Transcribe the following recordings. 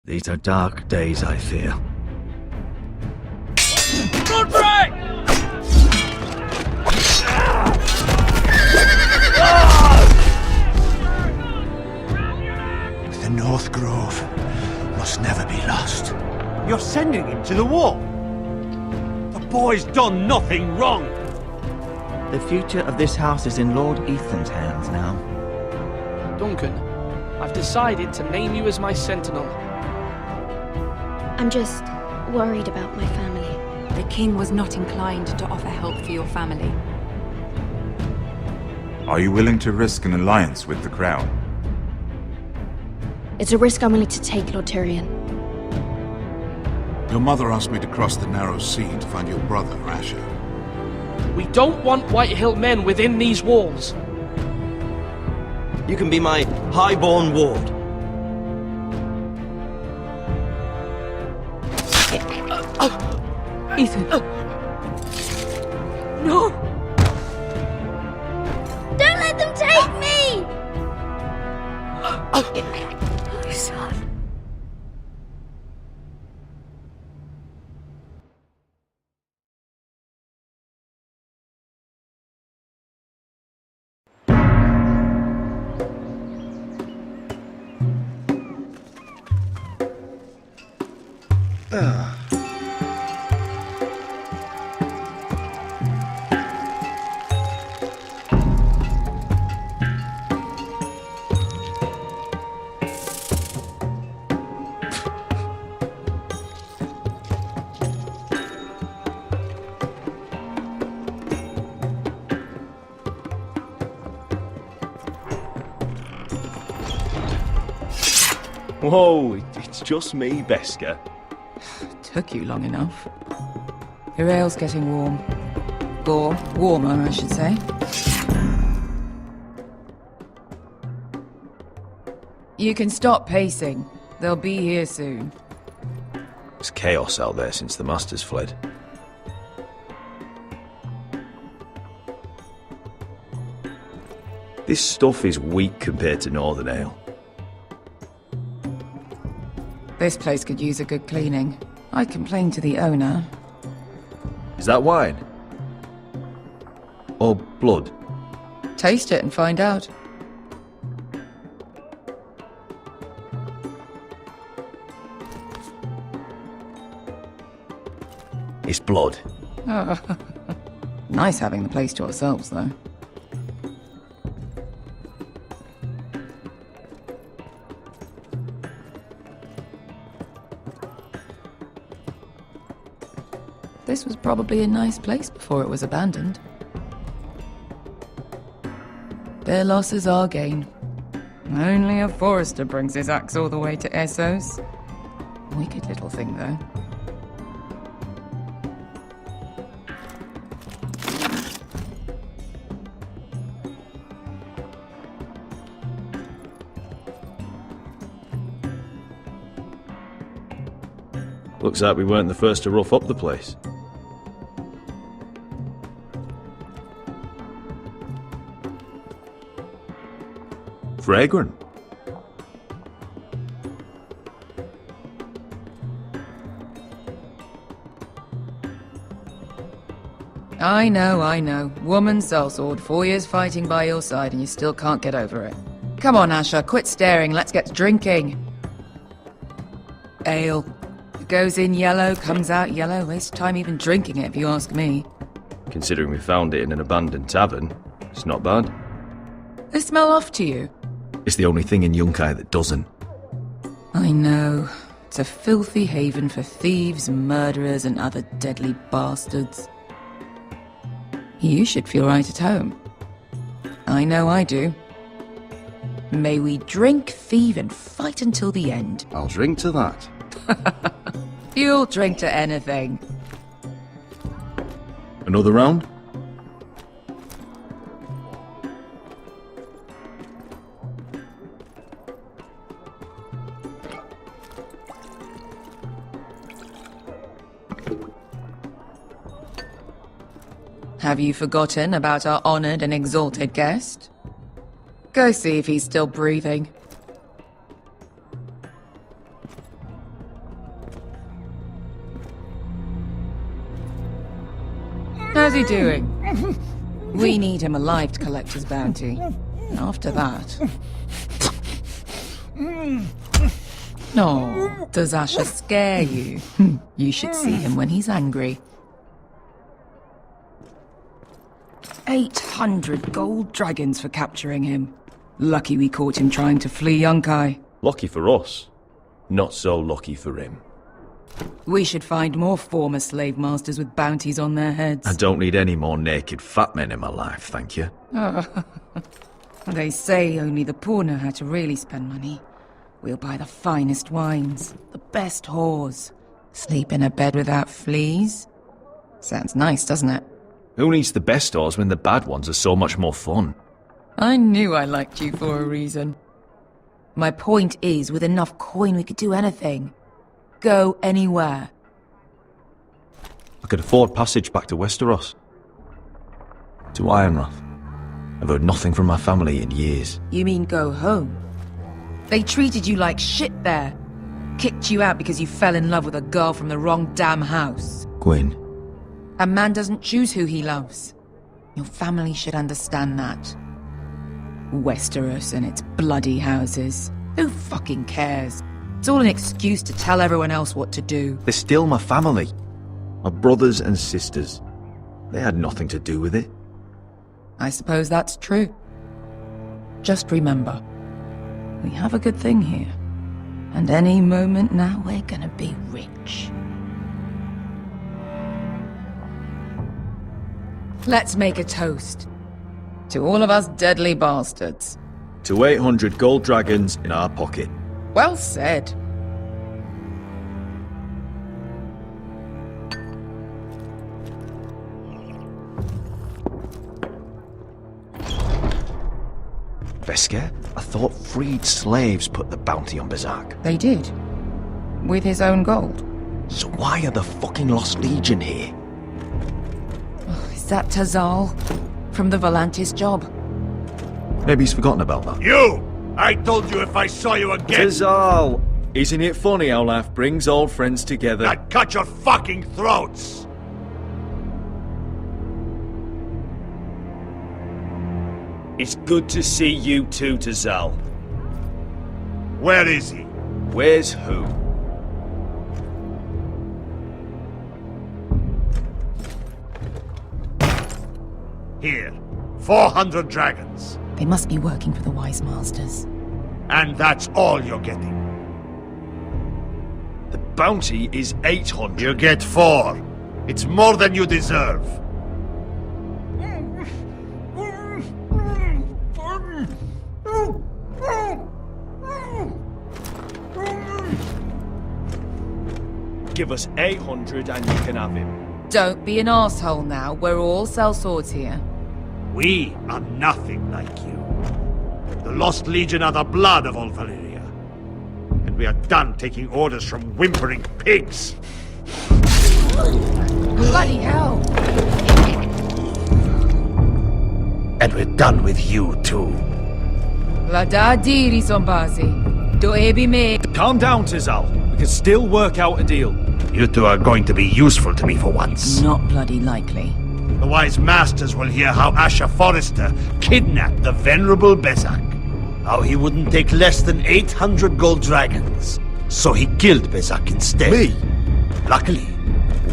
These are dark days, I fear. Godfrey! The North Grove must never be lost. You're sending him to the war? The boy's done nothing wrong! The future of this house is in Lord Ethan's hands now. Duncan, I've decided to name you as my sentinel. I'm just worried about my family. The king was not inclined to offer help for your family. Are you willing to risk an alliance with the Crown? It's a risk I'm willing to take, Lord Tyrion. Your mother asked me to cross the narrow sea to find your brother, Asher. We don't want Whitehill men within these walls. You can be my highborn ward. Ethan. No! Don't let them take me! My son. Whoa, it's just me, Beska. Took you long enough. Your ale's getting warm. Or warmer, I should say. You can stop pacing. They'll be here soon. It's chaos out there since the Masters fled. This stuff is weak compared to Northern Ale. This place could use a good cleaning. I complained to the owner. Is that wine? Or blood? Taste it and find out. It's blood. Nice having the place to ourselves, though. This was probably a nice place before it was abandoned. Their loss is our gain. Only a forester brings his axe all the way to Essos. Wicked little thing, though. Looks like we weren't the first to rough up the place. Fragrant. I know. Woman sellsword, 4 years fighting by your side and you still can't get over it. Come on, Asher, quit staring, let's get to drinking. Ale. It goes in yellow, comes out yellow. Waste time even drinking it, if you ask me. Considering we found it in an abandoned tavern, it's not bad. They smell off to you. It's the only thing in Yunkai that doesn't. I know. It's a filthy haven for thieves, murderers, and other deadly bastards. You should feel right at home. I know I do. May we drink, thieve, and fight until the end. I'll drink to that. You'll drink to anything. Another round? Have you forgotten about our honored and exalted guest? Go see if he's still breathing. How's he doing? We need him alive to collect his bounty. And after that... No, does Asher scare you? You should see him when he's angry. 800 gold dragons for capturing him. Lucky we caught him trying to flee Yunkai. Lucky for us. Not so lucky for him. We should find more former slave masters with bounties on their heads. I don't need any more naked fat men in my life, thank you. They say only the poor know how to really spend money. We'll buy the finest wines, the best whores, sleep in a bed without fleas. Sounds nice, doesn't it? Who needs the best stores when the bad ones are so much more fun? I knew I liked you for a reason. My point is, with enough coin we could do anything. Go anywhere. I could afford passage back to Westeros. To Ironrath. I've heard nothing from my family in years. You mean go home? They treated you like shit there. Kicked you out because you fell in love with a girl from the wrong damn house. Gwyn. A man doesn't choose who he loves. Your family should understand that. Westeros and its bloody houses. Who fucking cares? It's all an excuse to tell everyone else what to do. They're still my family. My brothers and sisters. They had nothing to do with it. I suppose that's true. Just remember, we have a good thing here. And any moment now we're gonna be rich. Let's make a toast. To all of us deadly bastards. To 800 gold dragons in our pocket. Well said. Vesker? I thought freed slaves put the bounty on Berserk. They did. With his own gold. So why are the fucking Lost Legion here? Is that Tazal? From the Volantis job? Maybe he's forgotten about that. You! I told you if I saw you again... Tazal! Isn't it funny how life brings old friends together? I'd cut your fucking throats! It's good to see you too, Tazal. Where is he? Where's who? Here. 400 dragons. They must be working for the Wise Masters. And that's all you're getting. The bounty is 800. You get 4. It's more than you deserve. Give us 800 and you can have him. Don't be an asshole now. We're all sellswords here. We are nothing like you. The Lost Legion are the blood of all Valyria. And we are done taking orders from whimpering pigs. Bloody hell! And we're done with you too. La da diri sombazi. Do ebi me. Calm down, Tazal. We can still work out a deal. You two are going to be useful to me for once. Not bloody likely. The Wise Masters will hear how Asher Forrester kidnapped the venerable Bezak. How he wouldn't take less than 800 gold dragons. So he killed Bezak instead. Me? Luckily,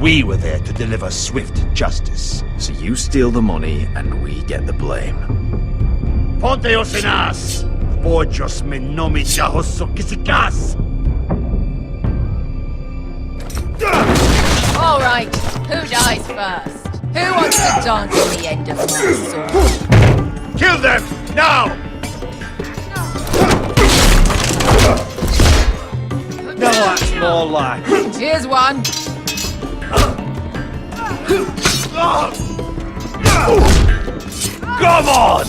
we were there to deliver swift justice. So you steal the money and we get the blame. Ponteos en as! Pojos me nomi chahoso kisikas! All right, who dies first? Who wants to dance on the end of my sword? Kill them! Now! Now that's more like. Here's one. Come on!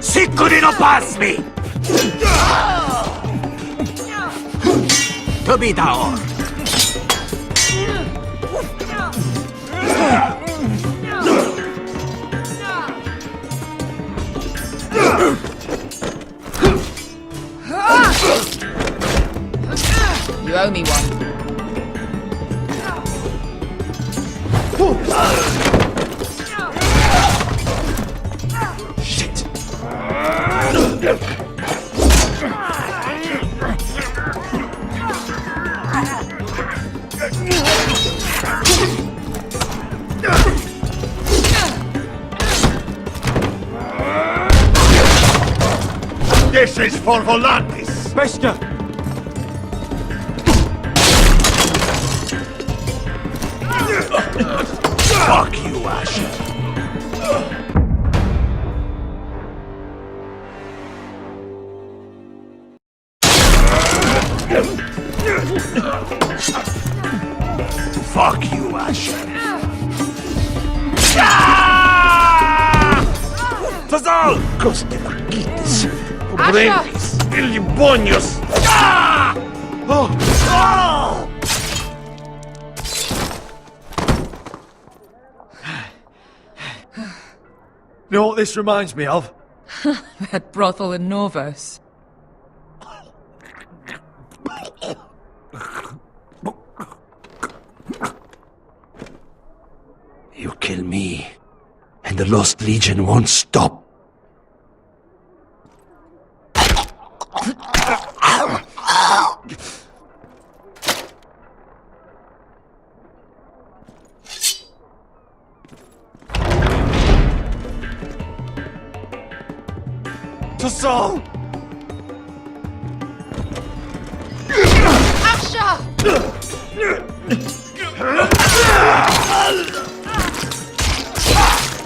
Sicuri no pass me! To be down. You owe me one. Shit! This is for Volantis! Beskar! Fuck you, Asher! Fuck you, Asher! Tazal! Coste vaquites! Comprendis! Ilibonios! Oh! You know what this reminds me of? That brothel in Norvos. You kill me, and the Lost Legion won't stop. Tazal!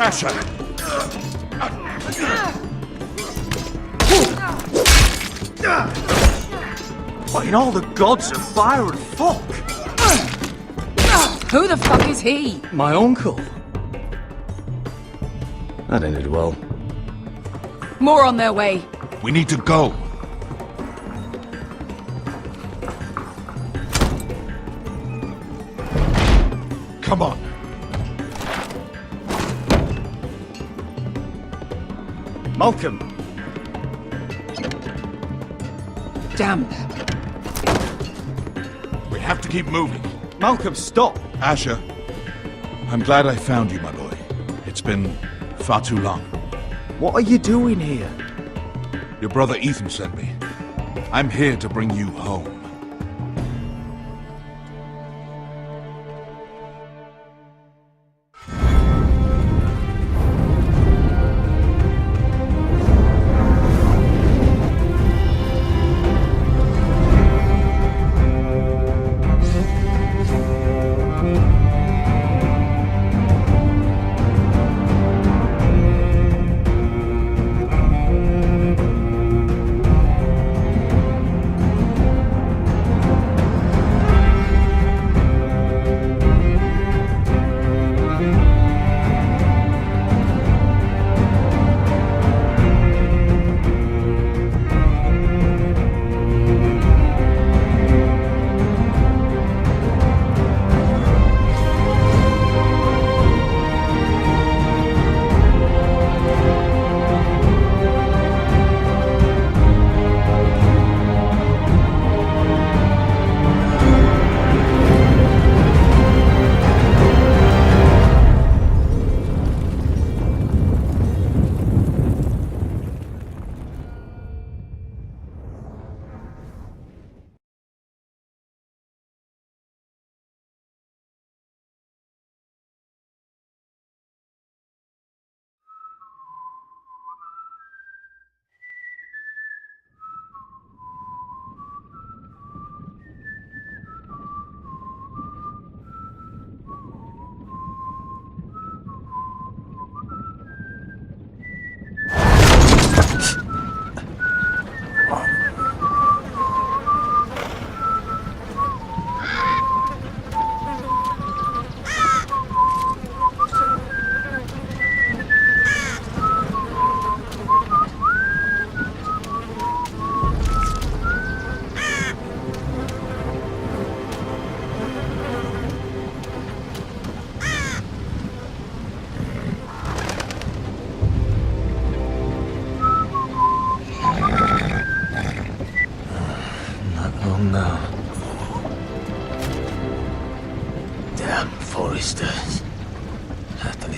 Asher! What in all the gods of fire and fuck? Who the fuck is he? My uncle. That ended well. More on their way. We need to go. Come on. Malcolm! Damn. We have to keep moving. Malcolm, stop! Asher, I'm glad I found you, my boy. It's been far too long. What are you doing here? Your brother Ethan sent me. I'm here to bring you home.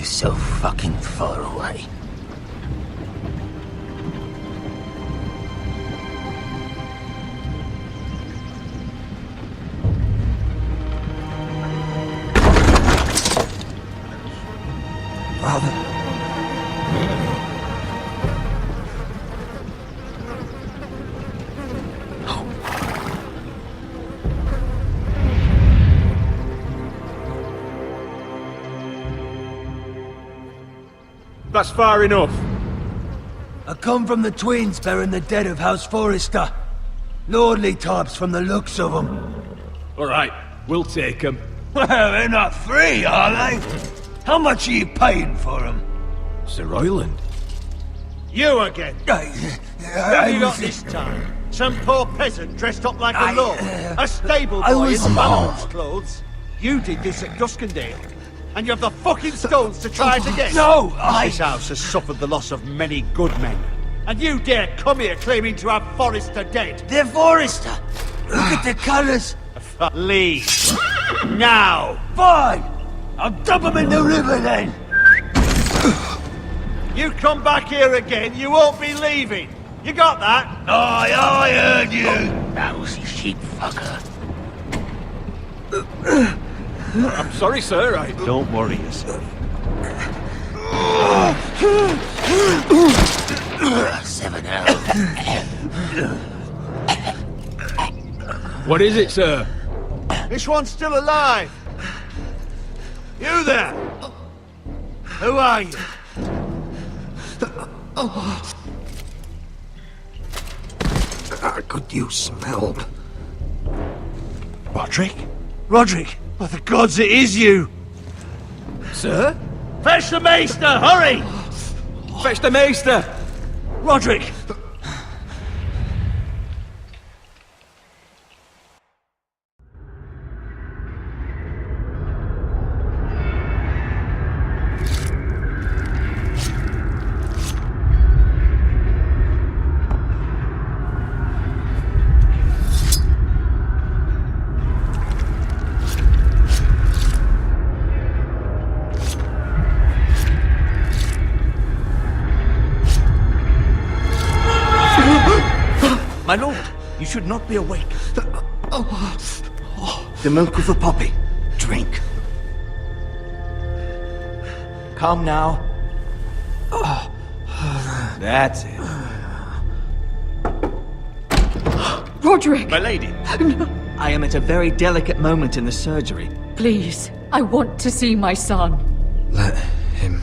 is so fucking far away. Father. That's far enough. I come from the twins bearing the dead of House Forrester. Lordly types from the looks of them. Alright, we'll take them. Well, they're not free, are they? How much are you paying for them? Sir Royland. You again? What have you got this time? Some poor peasant dressed up like a lord? A stable boy in Bannerman's clothes? You did this at Duskendale. And you have the fucking stones to try it again? No, This house has suffered the loss of many good men. And you dare come here claiming to have Forrester dead? They're Forrester! Look at the colours! Leave. Now! Fine! I'll dump them in the river then! You come back here again, you won't be leaving. You got that? Aye, I heard you! Lousy sheep fucker. I'm sorry, sir, Don't worry yourself. 7 What is it, sir? This one's still alive. You there? Who are you? I could use some help. Roderick? Roderick? By the gods, it is you! Sir? Fetch the maester, hurry! Fetch the maester! Roderick! My lord, you should not be awake. The milk of the poppy. Drink. Calm now. That's it. Roderick! My lady. I am at a very delicate moment in the surgery. Please, I want to see my son. Let him.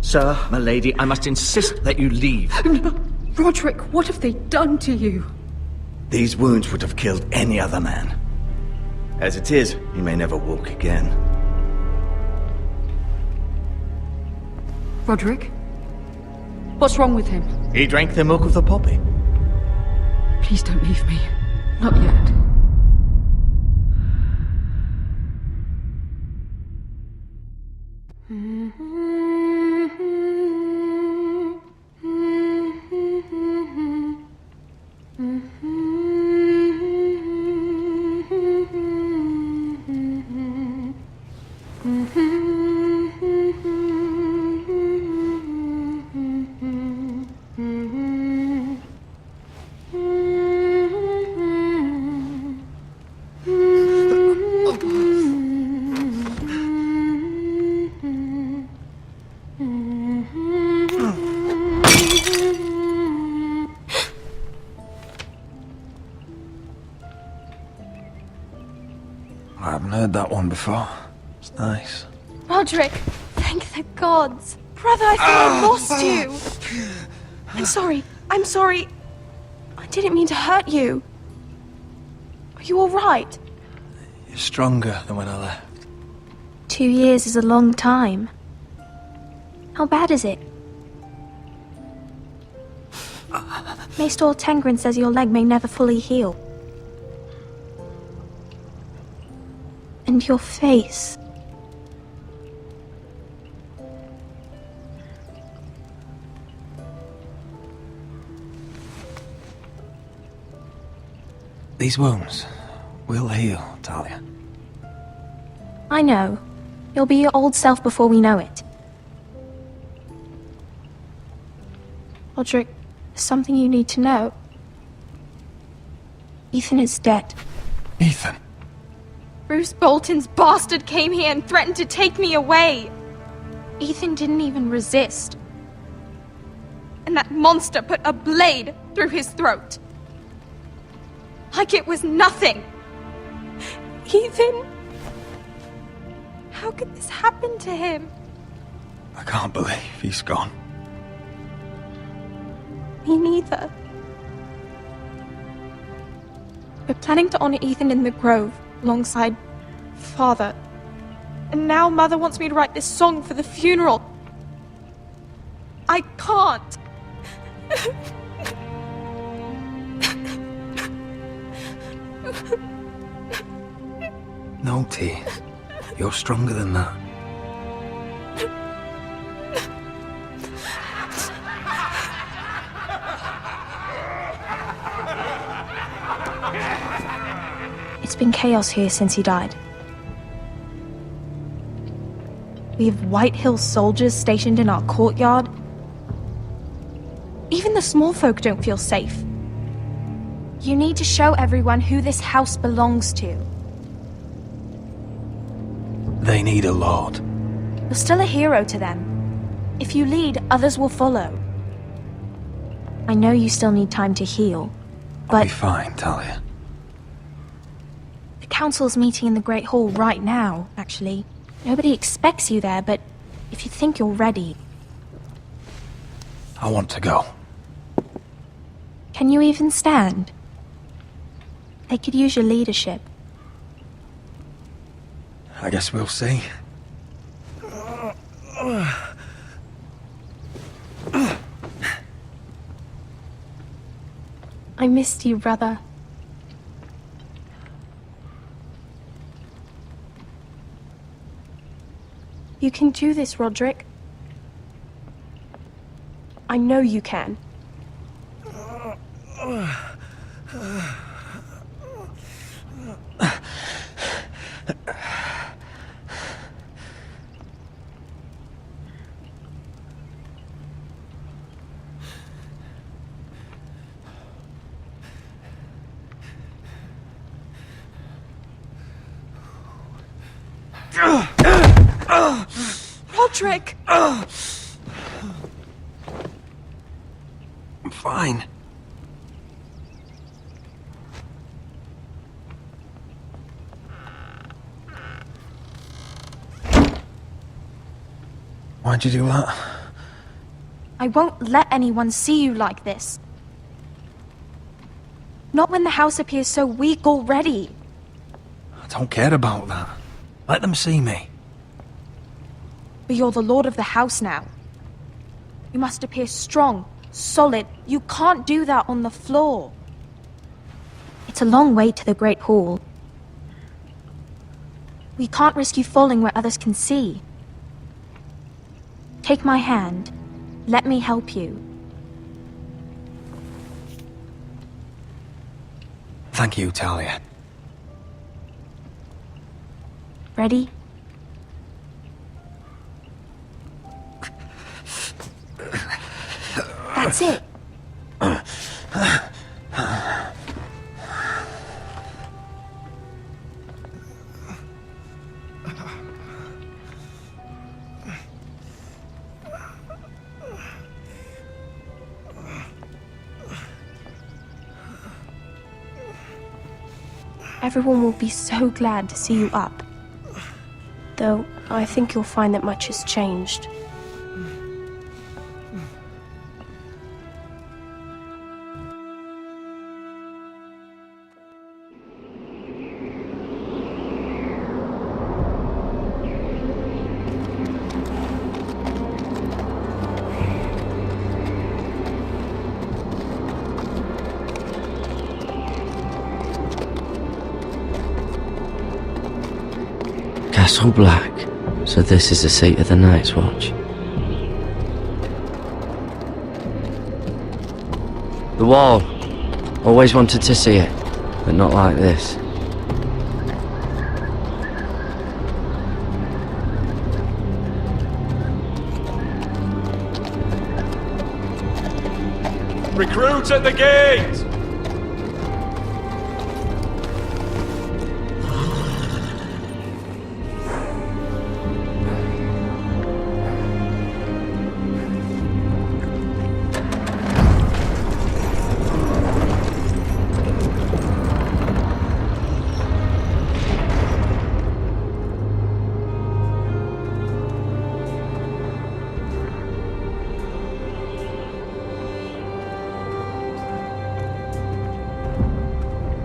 Sir, my lady, I must insist that you leave. No. Roderick, what have they done to you? These wounds would have killed any other man. As it is, he may never walk again. Roderick? What's wrong with him? He drank the milk of the poppy. Please don't leave me. Not yet. I haven't heard that one before. It's nice. Roderick, thank the gods. Brother, I thought I lost you. I'm sorry. I didn't mean to hurt you. Are you alright? You're stronger than when I left. 2 years is a long time. How bad is it? Maester Tengrin says your leg may never fully heal. And your face. These wounds will heal, Talia. I know. You'll be your old self before we know it. Roderick, there's something you need to know. Ethan is dead. Ethan? Bruce Bolton's bastard came here and threatened to take me away. Ethan didn't even resist. And that monster put a blade through his throat. Like it was nothing. Ethan... How could this happen to him? I can't believe he's gone. Me neither. We're planning to honor Ethan in the Grove, alongside Father. And now Mother wants me to write this song for the funeral. I can't. No tears. You're stronger than that. It's been chaos here since he died. We have White Hill soldiers stationed in our courtyard. Even the small folk don't feel safe. You need to show everyone who this house belongs to. They need a lord. You're still a hero to them. If you lead, others will follow. I know you still need time to heal, but... I'll be fine, Talia. The council's meeting in the Great Hall right now, actually. Nobody expects you there, but if you think you're ready... I want to go. Can you even stand? They could use your leadership. I guess we'll see. I missed you, brother. You can do this, Roderick. I know you can. Roderick! I'm fine. Why'd you do that? I won't let anyone see you like this. Not when the house appears so weak already. I don't care about that. Let them see me. But you're the lord of the house now. You must appear strong, solid. You can't do that on the floor. It's a long way to the Great Hall. We can't risk you falling where others can see. Take my hand. Let me help you. Thank you, Talia. Ready? That's it. Everyone will be so glad to see you up. Though, I think you'll find that much has changed. Castle Black, so this is the seat of the Night's Watch. The wall. Always wanted to see it, but not like this. Recruits at the gate!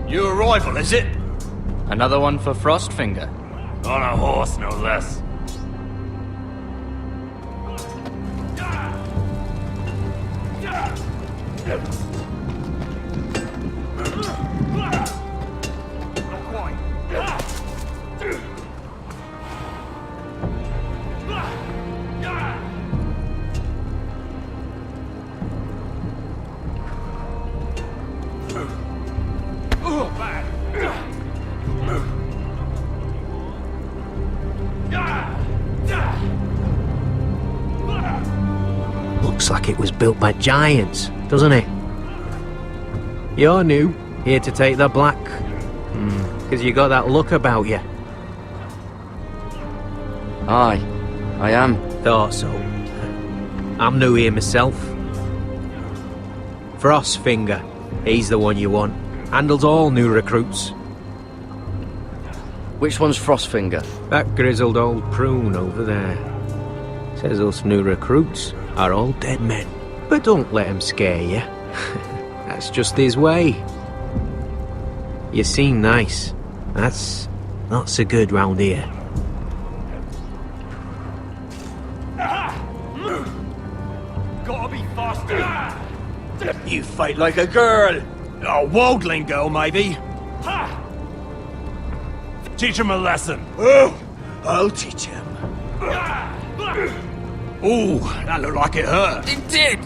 New arrival, is it? Another one for Frostfinger. On a horse, no less. Looks like it was built by giants, doesn't it? You're new, here to take the black. 'Cause you got that look about you. Aye, I am. Thought so. I'm new here myself. Frostfinger, he's the one you want. Handles all new recruits. Which one's Frostfinger? That grizzled old prune over there. Says us new recruits are all dead men. But don't let him scare you. That's just his way. You seem nice. That's not so good round here. Gotta be faster. You fight like a girl. A worldling girl, maybe. Teach him a lesson. Oh, I'll teach him. Ooh, that looked like it hurt. It did!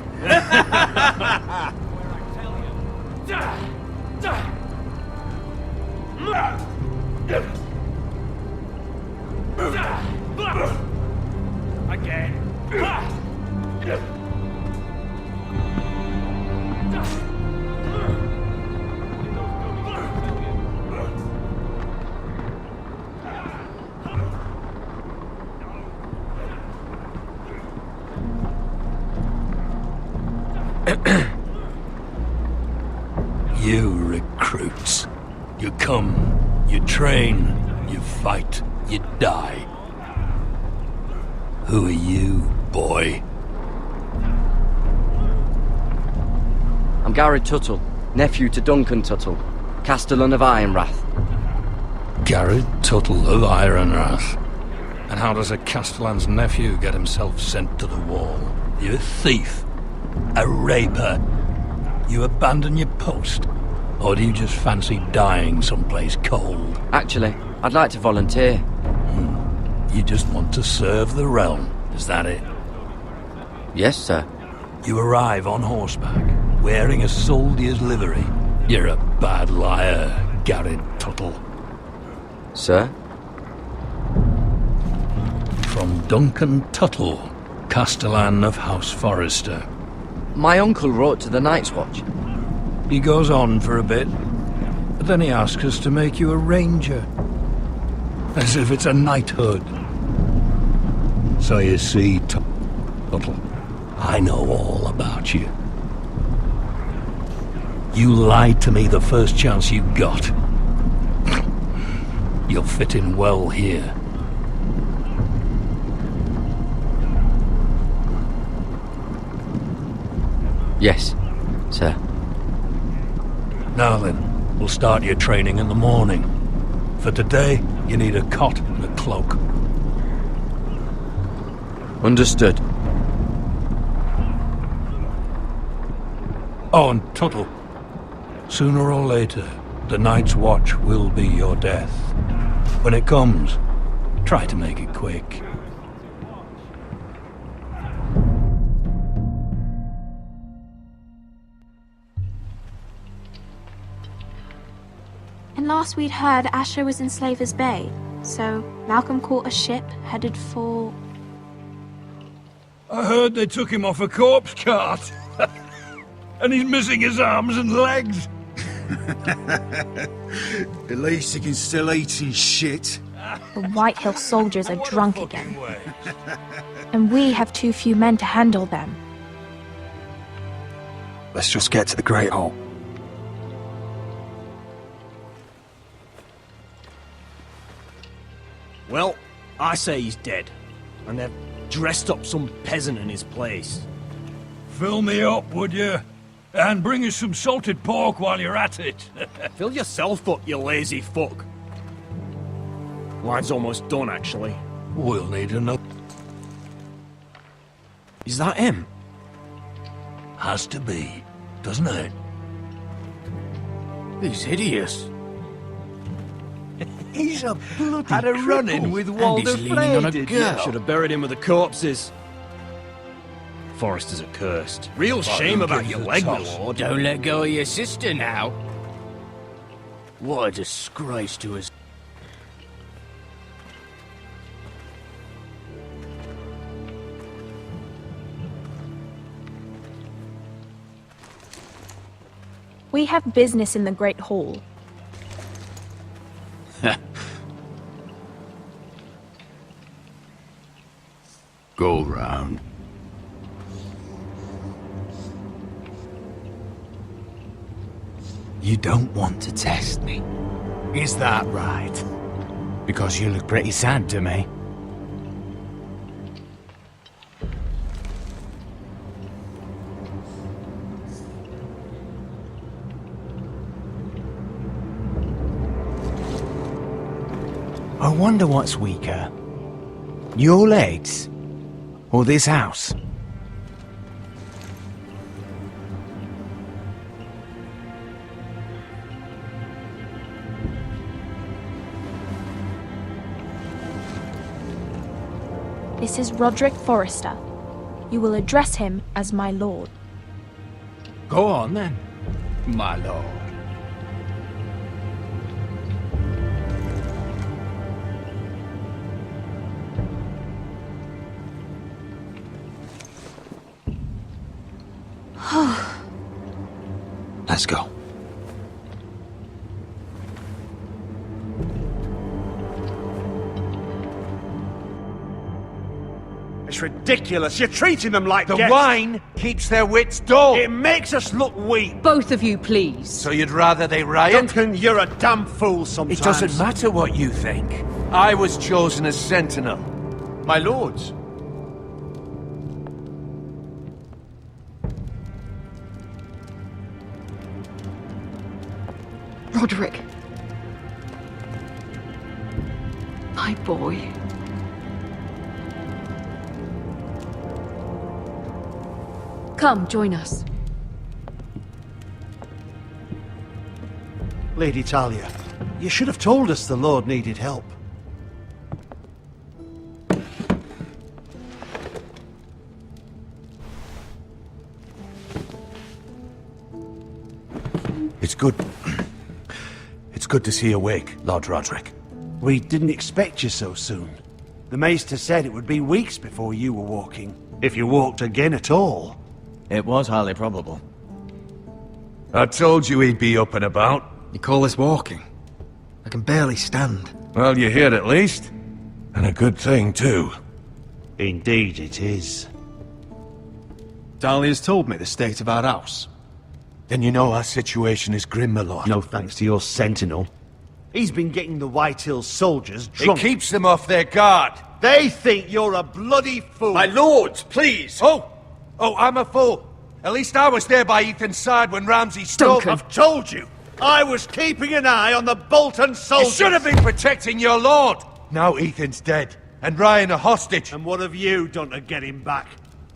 Again. You recruits. You come, you train, you fight, you die. Who are you, boy? I'm Garrett Tuttle, nephew to Duncan Tuttle, Castellan of Ironrath. Garrett Tuttle of Ironrath. And how does a Castellan's nephew get himself sent to the wall? You a thief? A raper? You abandon your post? Or do you just fancy dying someplace cold? Actually, I'd like to volunteer. You just want to serve the realm, is that it? Yes, sir. You arrive on horseback, wearing a soldier's livery. You're a bad liar, Garrett Tuttle. Sir? From Duncan Tuttle, Castellan of House Forrester. My uncle wrote to the Night's Watch. He goes on for a bit, but then he asks us to make you a ranger. As if it's a knighthood. So you see, Tuttle, I know all about you. You lied to me the first chance you got. You'll fit in well here. Yes, sir. Now then, we'll start your training in the morning. For today, you need a cot and a cloak. Understood. Oh, and Tuttle, sooner or later, the Night's Watch will be your death. When it comes, try to make it quick. And last we'd heard, Asher was in Slaver's Bay, so Malcolm caught a ship headed for... I heard they took him off a corpse cart. And he's missing his arms and legs. At least he can still eat his shit. The Whitehill soldiers are drunk again. And we have too few men to handle them. Let's just get to the Great Hall. Well, I say he's dead. And they've dressed up some peasant in his place. Fill me up, would you? And bring us some salted pork while you're at it. Fill yourself up, you lazy fuck. Wine's almost done, actually. We'll need another. Is that him? Has to be, doesn't it? He's hideous. He's a bloody Had a run-in with Walder leaning on a Frey, girl. Should have buried him with the corpses. Forrester's accursed. Real shame about your leg, my lord. Don't let go of your sister now. What a disgrace to us. We have business in the Great Hall. Go round. You don't want to test me. Is that right? Because you look pretty sad to me. I wonder what's weaker. Your legs? Or this house? This is Roderick Forrester. You will address him as my lord. Go on then, my lord. Let's go. It's ridiculous. You're treating them like The guests. wine keeps their wits dull. It makes us look weak. Both of you, please. So you'd rather they riot? Duncan, you're a damn fool sometimes. It doesn't matter what you think. I was chosen as sentinel. My lords. Roderick. My boy. Come, join us. Lady Talia, you should have told us the Lord needed help. It's good. It's good to see you awake, Lord Roderick. We didn't expect you so soon. The Maester said it would be weeks before you were walking, if you walked again at all. It was highly probable. I told you he'd be up and about. You call this walking? I can barely stand. Well, you're here at least. And a good thing, too. Indeed it is. Dahlia's told me the state of our house. Then you know our situation is grim, my lord. No thanks to your sentinel. He's been getting the Whitehill soldiers drunk. It keeps them off their guard. They think you're a bloody fool. My lords, please! Oh, I'm a fool. At least I was there by Ethan's side when Ramsay stole... I've told you. I was keeping an eye on the Bolton soldiers. You should have been protecting your lord. Now Ethan's dead, and Ryan a hostage. And what have you done to get him back?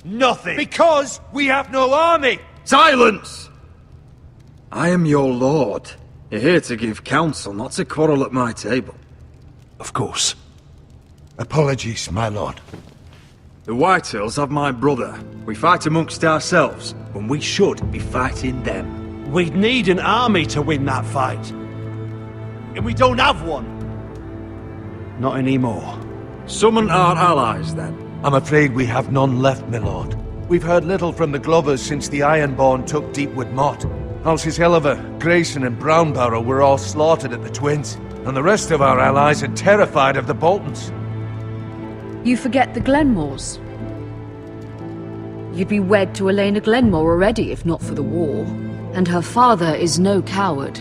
Nothing. Because we have no army. Silence! I am your lord. You're here to give counsel, not to quarrel at my table. Of course. Apologies, my lord. The Whitehills have my brother. We fight amongst ourselves, when we should be fighting them. We'd need an army to win that fight. And we don't have one. Not anymore. Summon our allies, then. I'm afraid we have none left, my lord. We've heard little from the Glovers since the Ironborn took Deepwood Motte. Houses Helliver, Grayson and Brownbarrow were all slaughtered at the Twins, and the rest of our allies are terrified of the Boltons. You forget the Glenmores. You'd be wed to Elena Glenmore already if not for the war. And her father is no coward.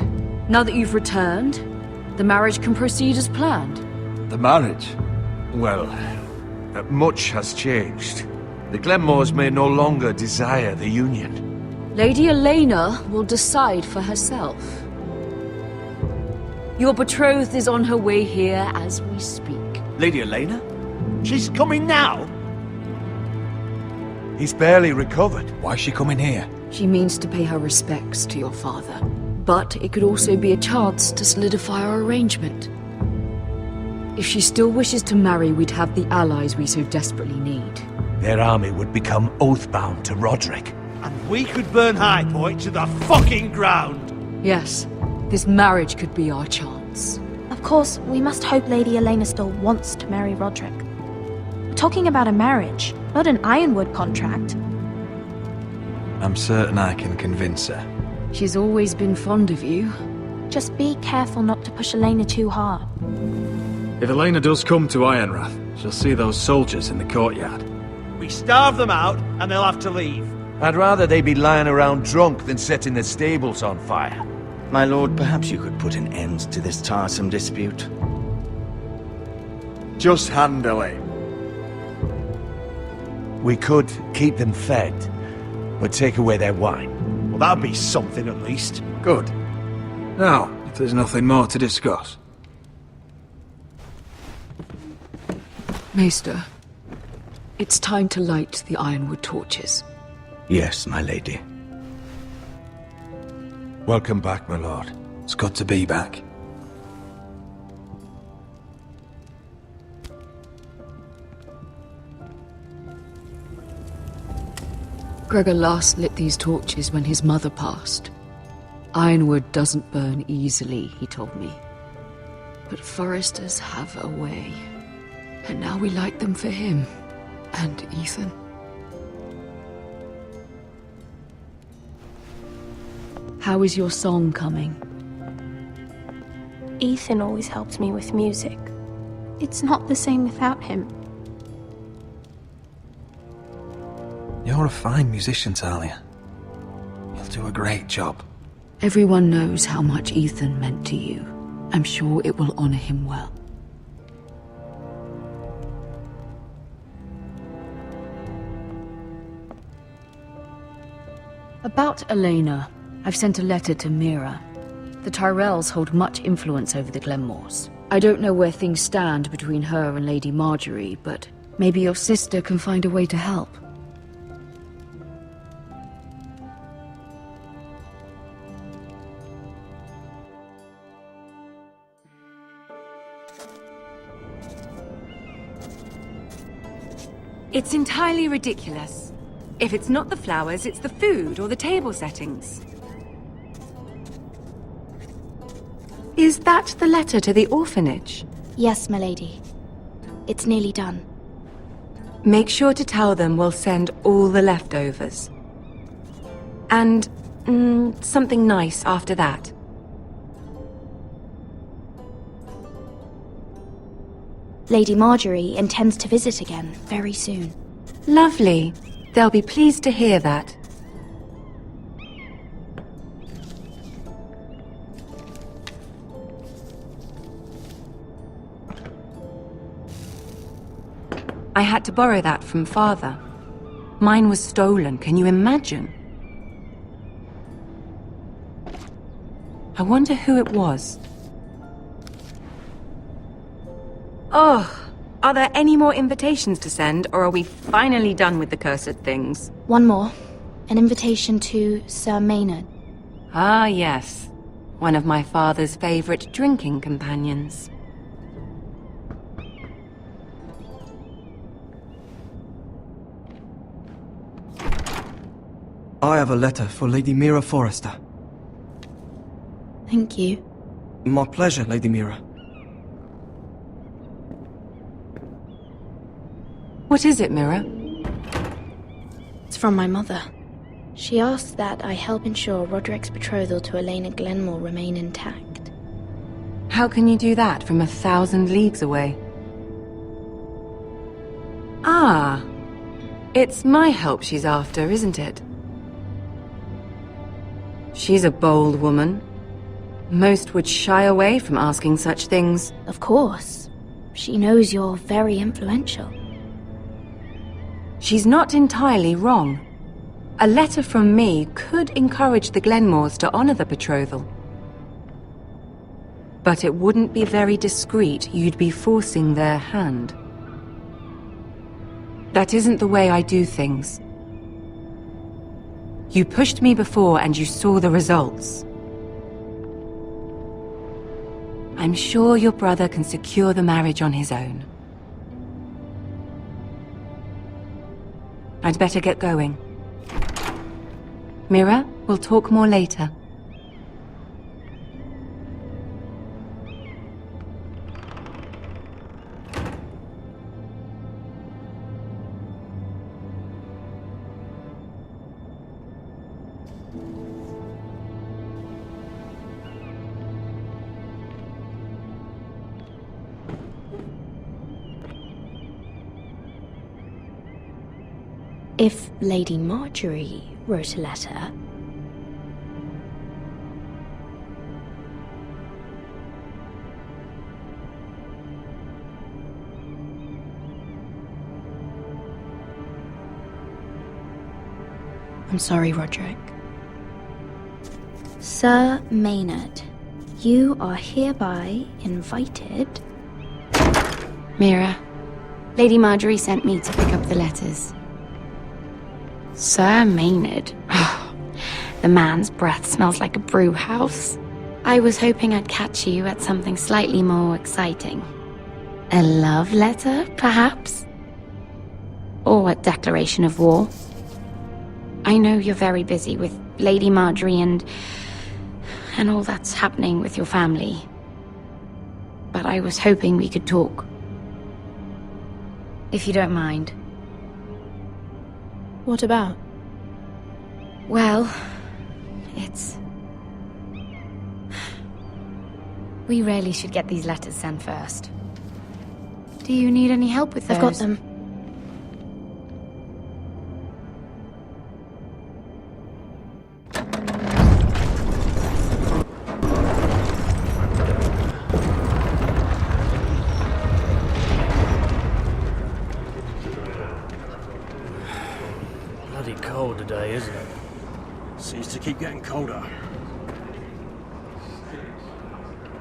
Now that you've returned, the marriage can proceed as planned. The marriage? Well, much has changed. The Glenmores may no longer desire the union. Lady Elena will decide for herself. Your betrothed is on her way here as we speak. Lady Elena? She's coming now? He's barely recovered. Why's she coming here? She means to pay her respects to your father. But it could also be a chance to solidify our arrangement. If she still wishes to marry, we'd have the allies we so desperately need. Their army would become oath-bound to Roderick. And we could burn High Point to the fucking ground! Yes, this marriage could be our chance. Of course, we must hope Lady Elena still wants to marry Roderick. We're talking about a marriage, not an Ironwood contract. I'm certain I can convince her. She's always been fond of you. Just be careful not to push Elena too hard. If Elena does come to Ironrath, she'll see those soldiers in the courtyard. We starve them out, and they'll have to leave. I'd rather they be lying around drunk than setting the stables on fire. My lord, perhaps you could put an end to this tiresome dispute. Just handle it. We could keep them fed, but take away their wine. Well, that'd be something at least. Good. Now, if there's nothing more to discuss. Maester, it's time to light the Ironwood torches. Yes, my lady. Welcome back, my lord. It's good to be back. Gregor last lit these torches when his mother passed. Ironwood doesn't burn easily, he told me. But foresters have a way. And now we light them for him. And Ethan. How is your song coming? Ethan always helped me with music. It's not the same without him. You're a fine musician, Talia. You'll do a great job. Everyone knows how much Ethan meant to you. I'm sure it will honor him well. About Elena, I've sent a letter to Mira. The Tyrells hold much influence over the Glenmores. I don't know where things stand between her and Lady Marjorie, but maybe your sister can find a way to help. It's entirely ridiculous. If it's not the flowers, it's the food or the table settings. Is that the letter to the orphanage? Yes, my lady. It's nearly done. Make sure to tell them we'll send all the leftovers. And, something nice after that. Lady Marjorie intends to visit again very soon. Lovely. They'll be pleased to hear that. I had to borrow that from Father. Mine was stolen, can you imagine? I wonder who it was. Oh, are there any more invitations to send, or are we finally done with the cursed things? One more. An invitation to Sir Maynard. Ah, yes. One of my father's favorite drinking companions. I have a letter for Lady Mira Forrester. Thank you. My pleasure, Lady Mira. What is it, Mira? It's from my mother. She asked that I help ensure Roderick's betrothal to Elena Glenmore remain intact. How can you do that from 1,000 leagues away? Ah, it's my help she's after, isn't it? She's a bold woman. Most would shy away from asking such things. Of course. She knows you're very influential. She's not entirely wrong. A letter from me could encourage the Glenmores to honor the betrothal. But it wouldn't be very discreet. You'd be forcing their hand. That isn't the way I do things. You pushed me before and you saw the results. I'm sure your brother can secure the marriage on his own. I'd better get going. Mira, we'll talk more later. If Lady Marjorie wrote a letter... I'm sorry, Roderick. Sir Maynard, you are hereby invited... Mira, Lady Marjorie sent me to pick up the letters. Sir Maynard. The man's breath smells like a brew house. I was hoping I'd catch you at something slightly more exciting. A love letter, perhaps? Or a declaration of war? I know you're very busy with Lady Marjorie and all that's happening with your family. But I was hoping we could talk. If you don't mind. What about? Well, it's... We really should get these letters sent first. Do you need any help with those? I've got them. Bloody cold today, isn't it? Seems to keep getting colder.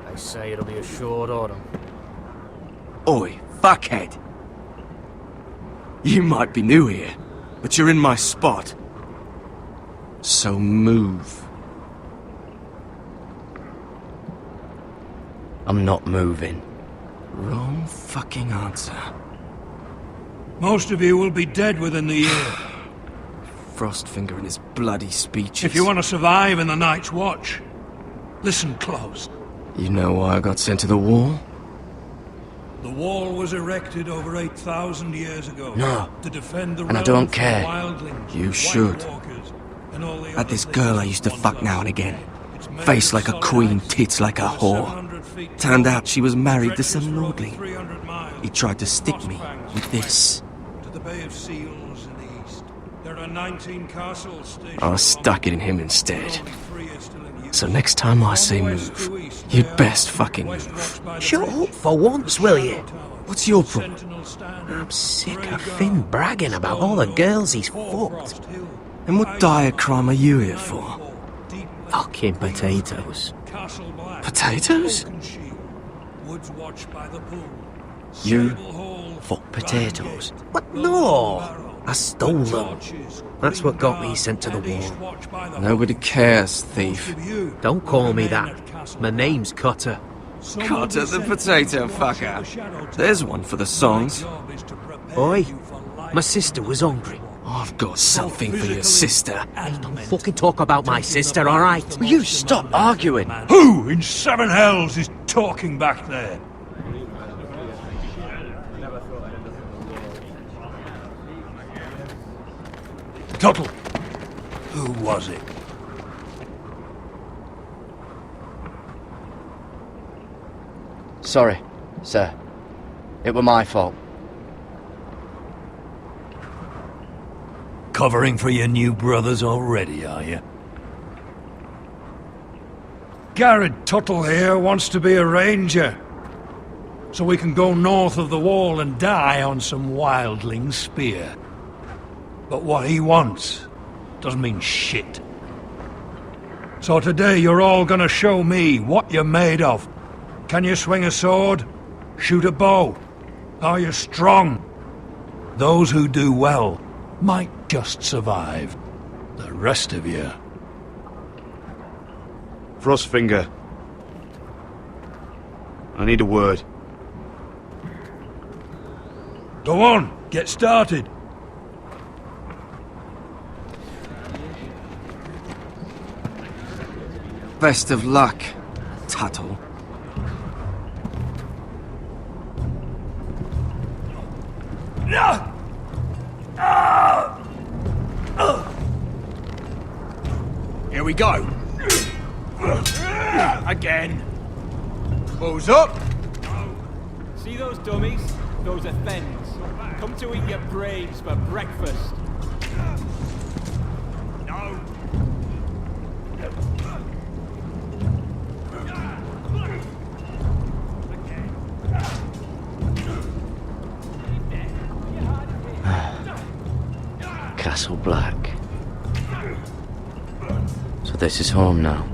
They say it'll be a short autumn. Oi, fuckhead! You might be new here, but you're in my spot. So move. I'm not moving. Wrong fucking answer. Most of you will be dead within the year. Frostfinger and his bloody speeches. If you want to survive in the Night's Watch, listen close. You know why I got sent to the wall? The wall was erected over 8,000 years ago. No. To defend the And I realm don't from care. wildlings, You White should. Walkers, and all the Had other this things girl I that used to wander fuck now and again. It's made Face of like a solid queen, ice, tits like a over whore. 700 feet Turned tall, out she was married to stretches some for over lordling. 300 miles. He tried to stick me with this. To the Bay of Seals in the east. There are 19 castles stationed I along stuck it in him the instead. only 3 are still in use. So next time I say move, you'd best fucking move. Shut up for once, will you? What's your problem? I'm sick of Finn bragging about all the girls he's fucked. And what dire crime are you here for? Fucking potatoes. Potatoes? Woods watched by the pool. You Fuck potatoes? What? No! I stole them. That's what got me sent to the wall. Nobody cares, thief. Don't call me that. My name's Cutter. Cutter the potato fucker. There's one for the songs. Oi, my sister was hungry. I've got something for your sister. Don't fucking talk about my sister, alright? Will you stop arguing? Who in 7 hells is talking back there? Tuttle, who was it? Sorry, sir. It were my fault. Covering for your new brothers already, are you? Garrett Tuttle here wants to be a ranger. So we can go north of the wall and die on some wildling spear. But what he wants doesn't mean shit. So today you're all gonna show me what you're made of. Can you swing a sword? Shoot a bow? Are you strong? Those who do well might just survive. The rest of you... Frostfinger. I need a word. Go on, get started. Best of luck, Tuttle. Here we go. Again. Bows up. See those dummies? Those are thens. Come to eat your brains for breakfast. No. Castle Black. So this is home now.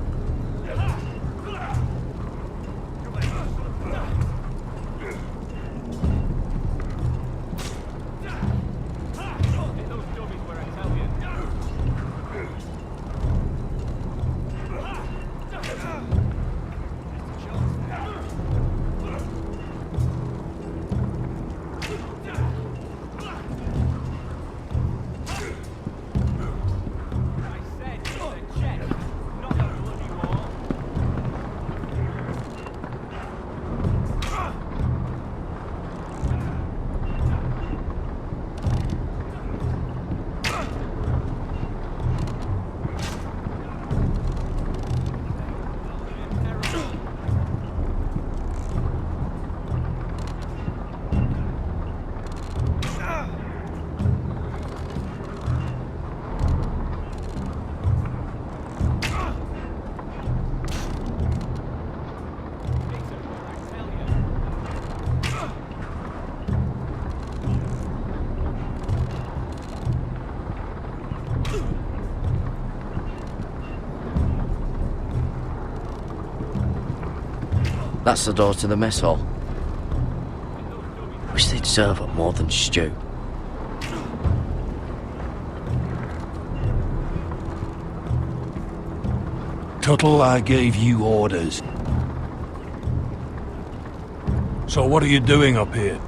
That's the door to the mess hall. Wish they'd serve up more than stew. Tuttle, I gave you orders. So what are you doing up here?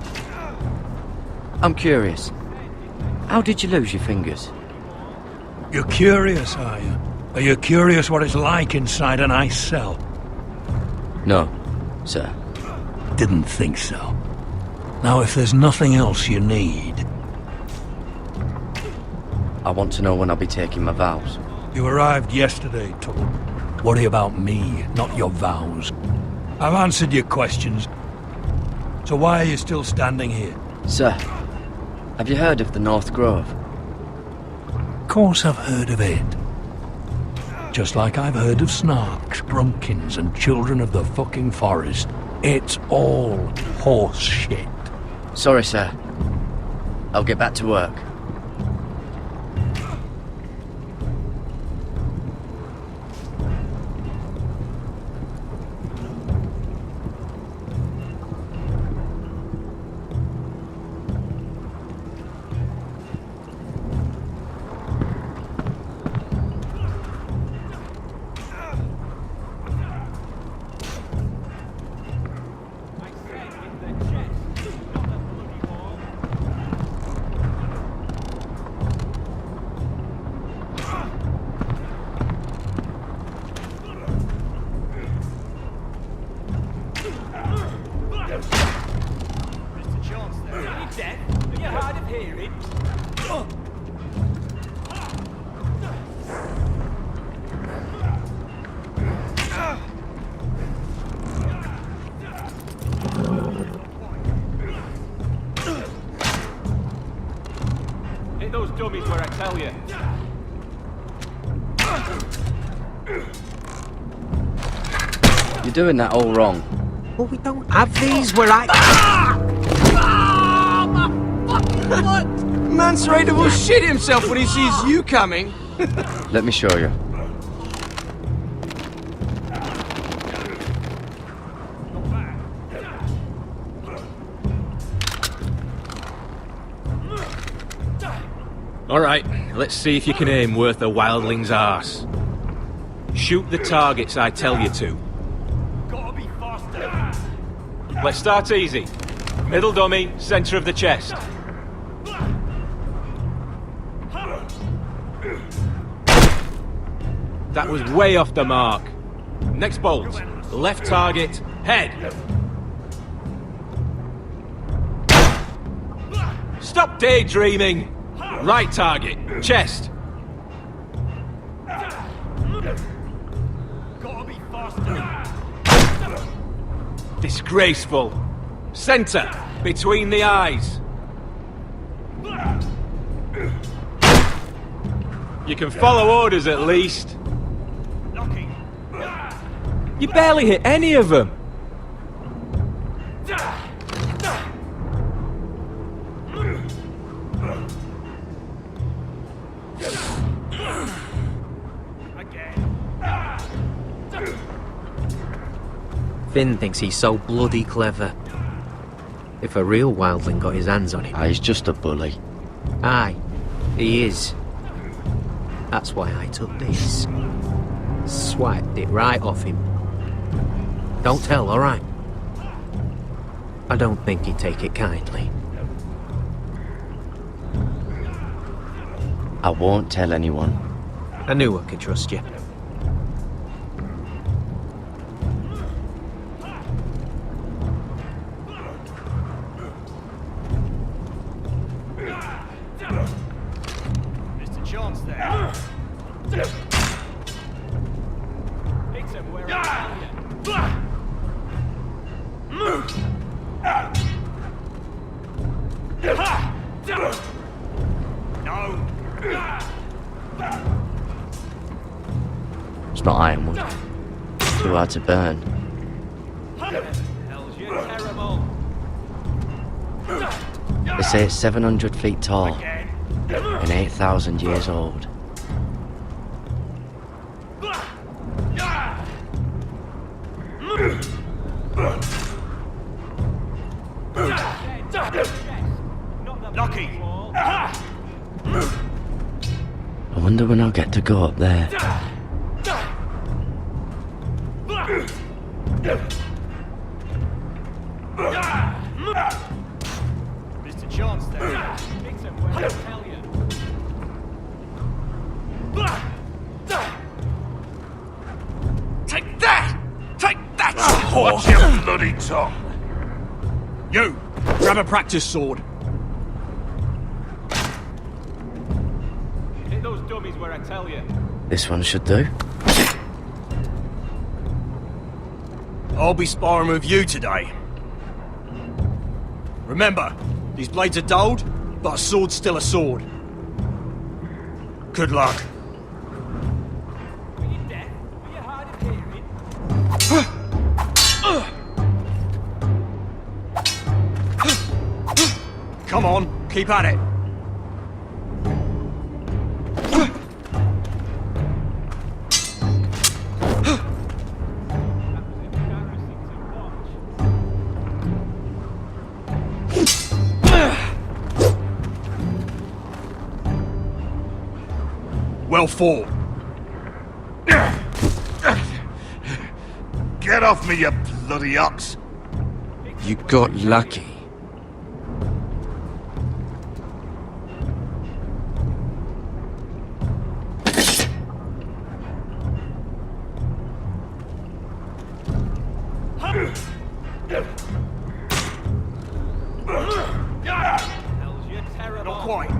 I'm curious. How did you lose your fingers? You're curious, are you? Are you curious what it's like inside an ice cell? No, sir. Didn't think so. Now, if there's nothing else you need... I want to know when I'll be taking my vows. You arrived yesterday, Tuttle. Worry about me, not your vows. I've answered your questions. So why are you still standing here? Sir, have you heard of the North Grove? Of course I've heard of it. Just like I've heard of Snarks, Grumpkins, and Children of the fucking Forest. It's all horse shit. Sorry, sir. I'll get back to work. Hit those dummies where I tell you. You're doing that all wrong. Well, we don't have these where I... What? Man's ready to shit himself when he sees you coming. Let me show you. Alright, let's see if you can aim worth a wildling's arse. Shoot the targets I tell you to. Gotta be faster. Let's start easy. Middle dummy, center of the chest. That was way off the mark. Next bolt. Left target, head. Stop daydreaming. Right target, chest. Gotta be faster. Disgraceful. Center, between the eyes. You can follow orders at least. You barely hit any of them. Finn thinks he's so bloody clever. If a real wildling got his hands on him... He's just a bully. Aye, he is. That's why I took this. Swiped it right off him. Don't tell, alright? I don't think he'd take it kindly. I won't tell anyone. I knew I could trust you. Mr. Chance there. Hit him where I tell you. No. It's not ironwood. Too hard to burn. Hell's you terrible. They say it's 700 feet tall and 8,000 years old. Lucky. I wonder when I'll get to go up there. Mr. Chance there. Hit him where I tell you. Take that! Take that! Watch your bloody tongue! You! Grab a practice sword. Hit those dummies where I tell you. This one should do. I'll be sparring with you today. Remember, these blades are dulled, but a sword's still a sword. Good luck. Were you deaf? Were you hard of hearing? Come on, keep at it. Well fought. Get off me, you bloody ox! You got lucky. Hell's you terrible. Not quite.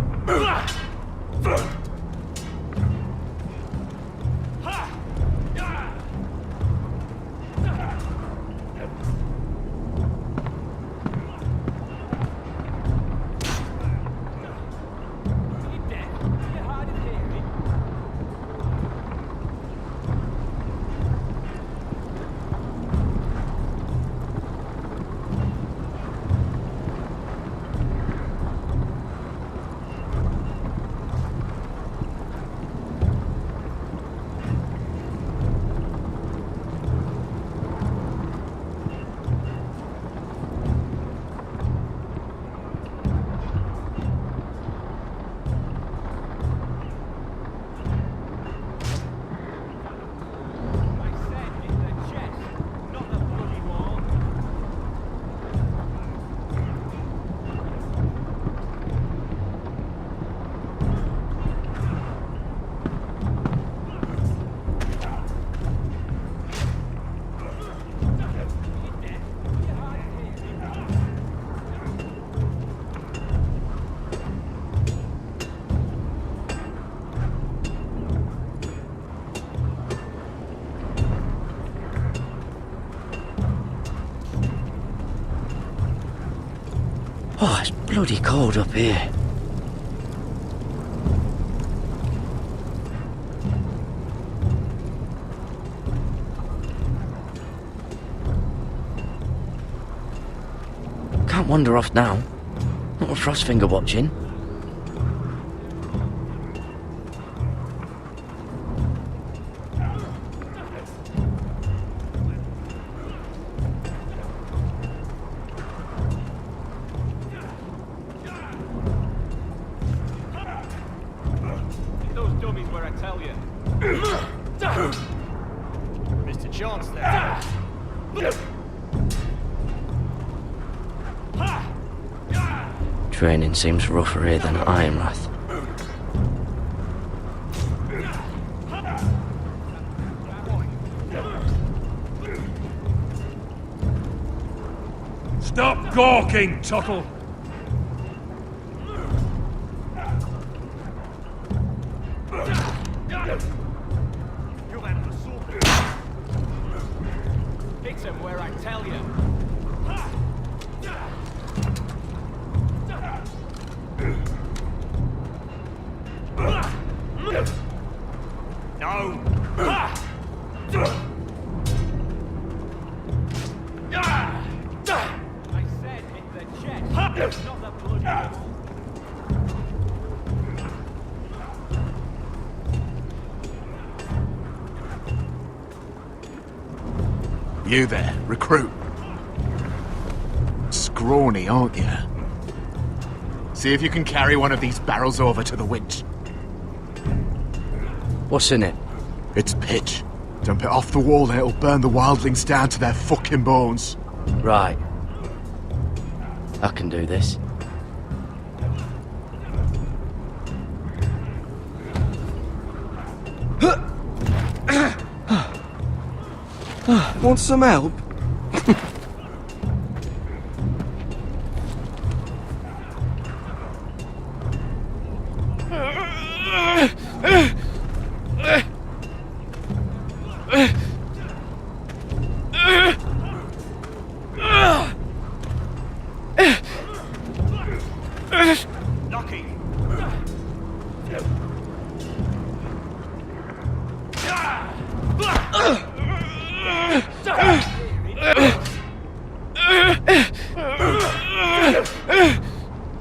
it's bloody cold up here. Can't wander off now. Not with Frostfinger watching. Those dummies where I tell you. Mr. Chance there. Training seems rougher here than at Ironrath. Stop gawking, Tuttle! Hit him where I tell you. No! I said hit the chest, not the bloody wall. You there, recruit. Scrawny, aren't you? See if you can carry one of these barrels over to the winch. What's in it? It's pitch. Dump it off the wall and it'll burn the wildlings down to their fucking bones. Right. I can do this. Want some help? Lucky.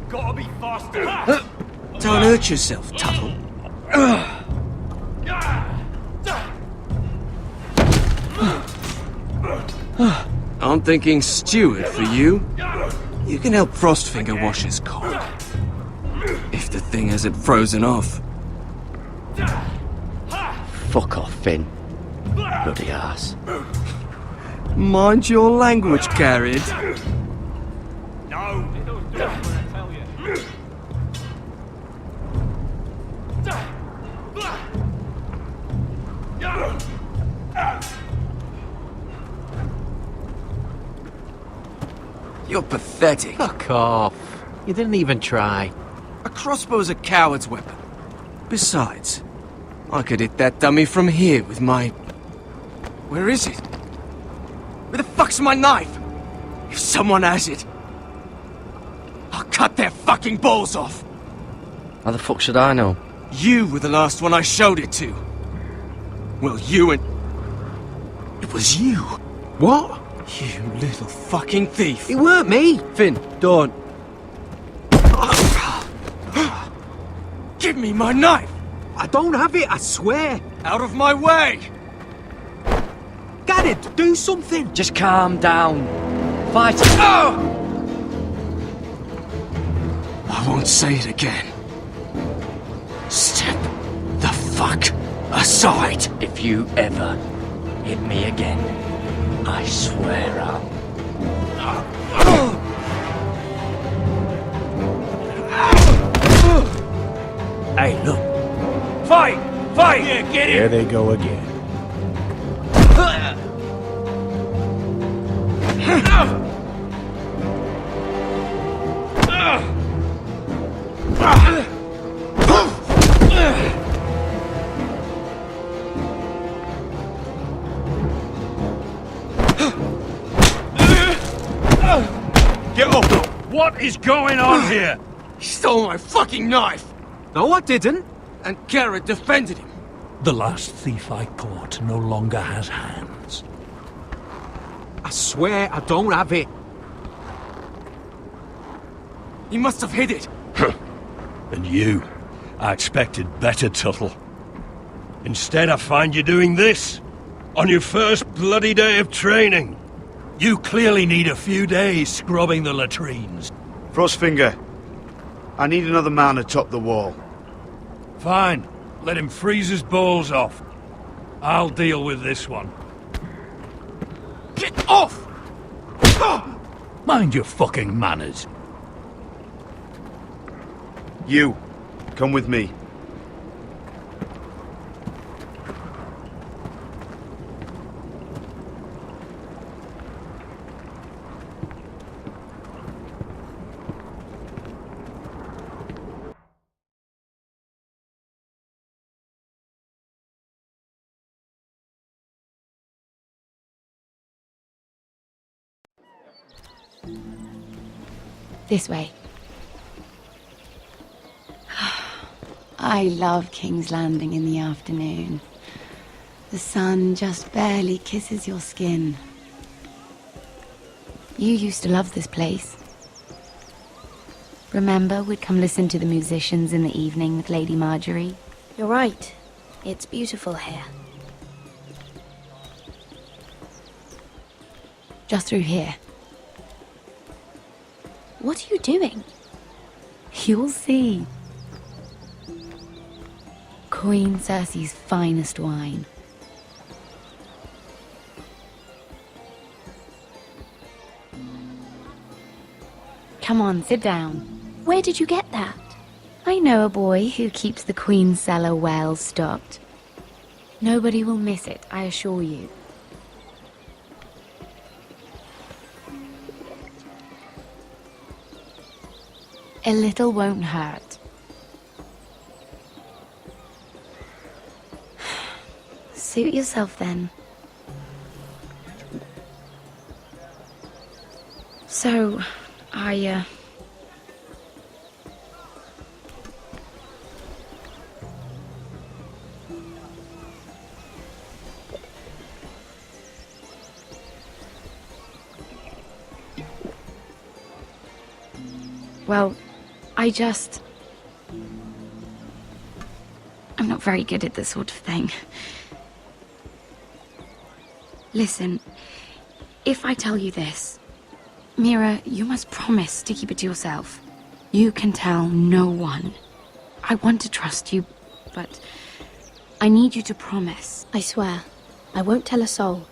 Gotta be faster. Don't hurt yourself, Tuttle. I'm thinking steward for you. You can help Frostfinger wash his cock. If the thing hasn't frozen off. Fuck off, Finn. Bloody ass. Mind your language, Garrett. No! Hit those dummies where I tell you. You're pathetic. Fuck off. You didn't even try. A crossbow's a coward's weapon. Besides, I could hit that dummy from here with my... Where is it? Where the fuck's my knife? If someone has it, I'll cut their fucking balls off. How the fuck should I know? You were the last one I showed it to. Well, you and... It was you. What? You little fucking thief. It weren't me. Finn, don't. Give me my knife! I don't have it, I swear. Out of my way! Garrett, do something. Just calm down. Fight. Oh! I won't say it again. Step the fuck aside. If you ever hit me again, I swear I'll... Hey, look. Fight! Fight! Yeah, get There they go again. Get up! What is going on here? He stole my fucking knife! No, I didn't. And Garrett defended him. The last thief I caught no longer has hands. I swear I don't have it. He must have hid it. And you? I expected better, Tuttle. Instead, I find you doing this. On your first bloody day of training. You clearly need a few days scrubbing the latrines. Frostfinger, I need another man atop the wall. Fine. Let him freeze his balls off. I'll deal with this one. Get off! Mind your fucking manners. You, come with me. This way. I love King's Landing in the afternoon. The sun just barely kisses your skin. You used to love this place. Remember, we'd come listen to the musicians in the evening with Lady Marjorie? You're right. It's beautiful here. Just through here. What are you doing? You'll see. Queen Cersei's finest wine. Come on, sit down. Where did you get that? I know a boy who keeps the Queen's cellar well stocked. Nobody will miss it, I assure you. A little won't hurt. Suit yourself then. So, well, I'm not very good at this sort of thing. Listen, if I tell you this, Mira, you must promise to keep it to yourself. You can tell no one. I want to trust you, but I need you to promise. I swear, I won't tell a soul.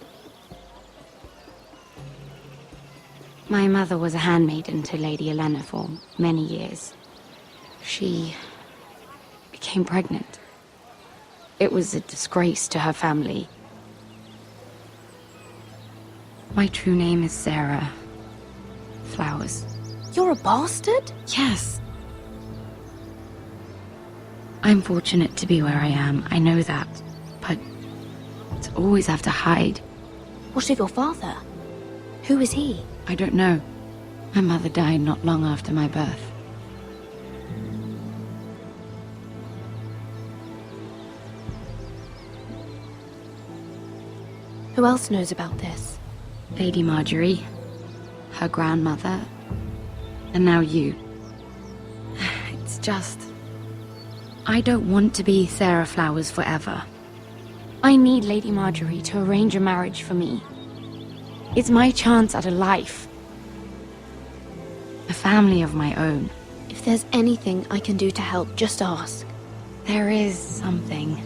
My mother was a handmaiden to Lady Olenna for many years. She became pregnant. It was a disgrace to her family. My true name is Sarah Flowers. You're a bastard? Yes. I'm fortunate to be where I am, I know that. But to always have to hide. What of your father? Who is he? I don't know. My mother died not long after my birth. Who else knows about this? Lady Marjorie, her grandmother, and now you. It's just... I don't want to be Sarah Flowers forever. I need Lady Marjorie to arrange a marriage for me. It's my chance at a life. A family of my own. If there's anything I can do to help, just ask. There is something.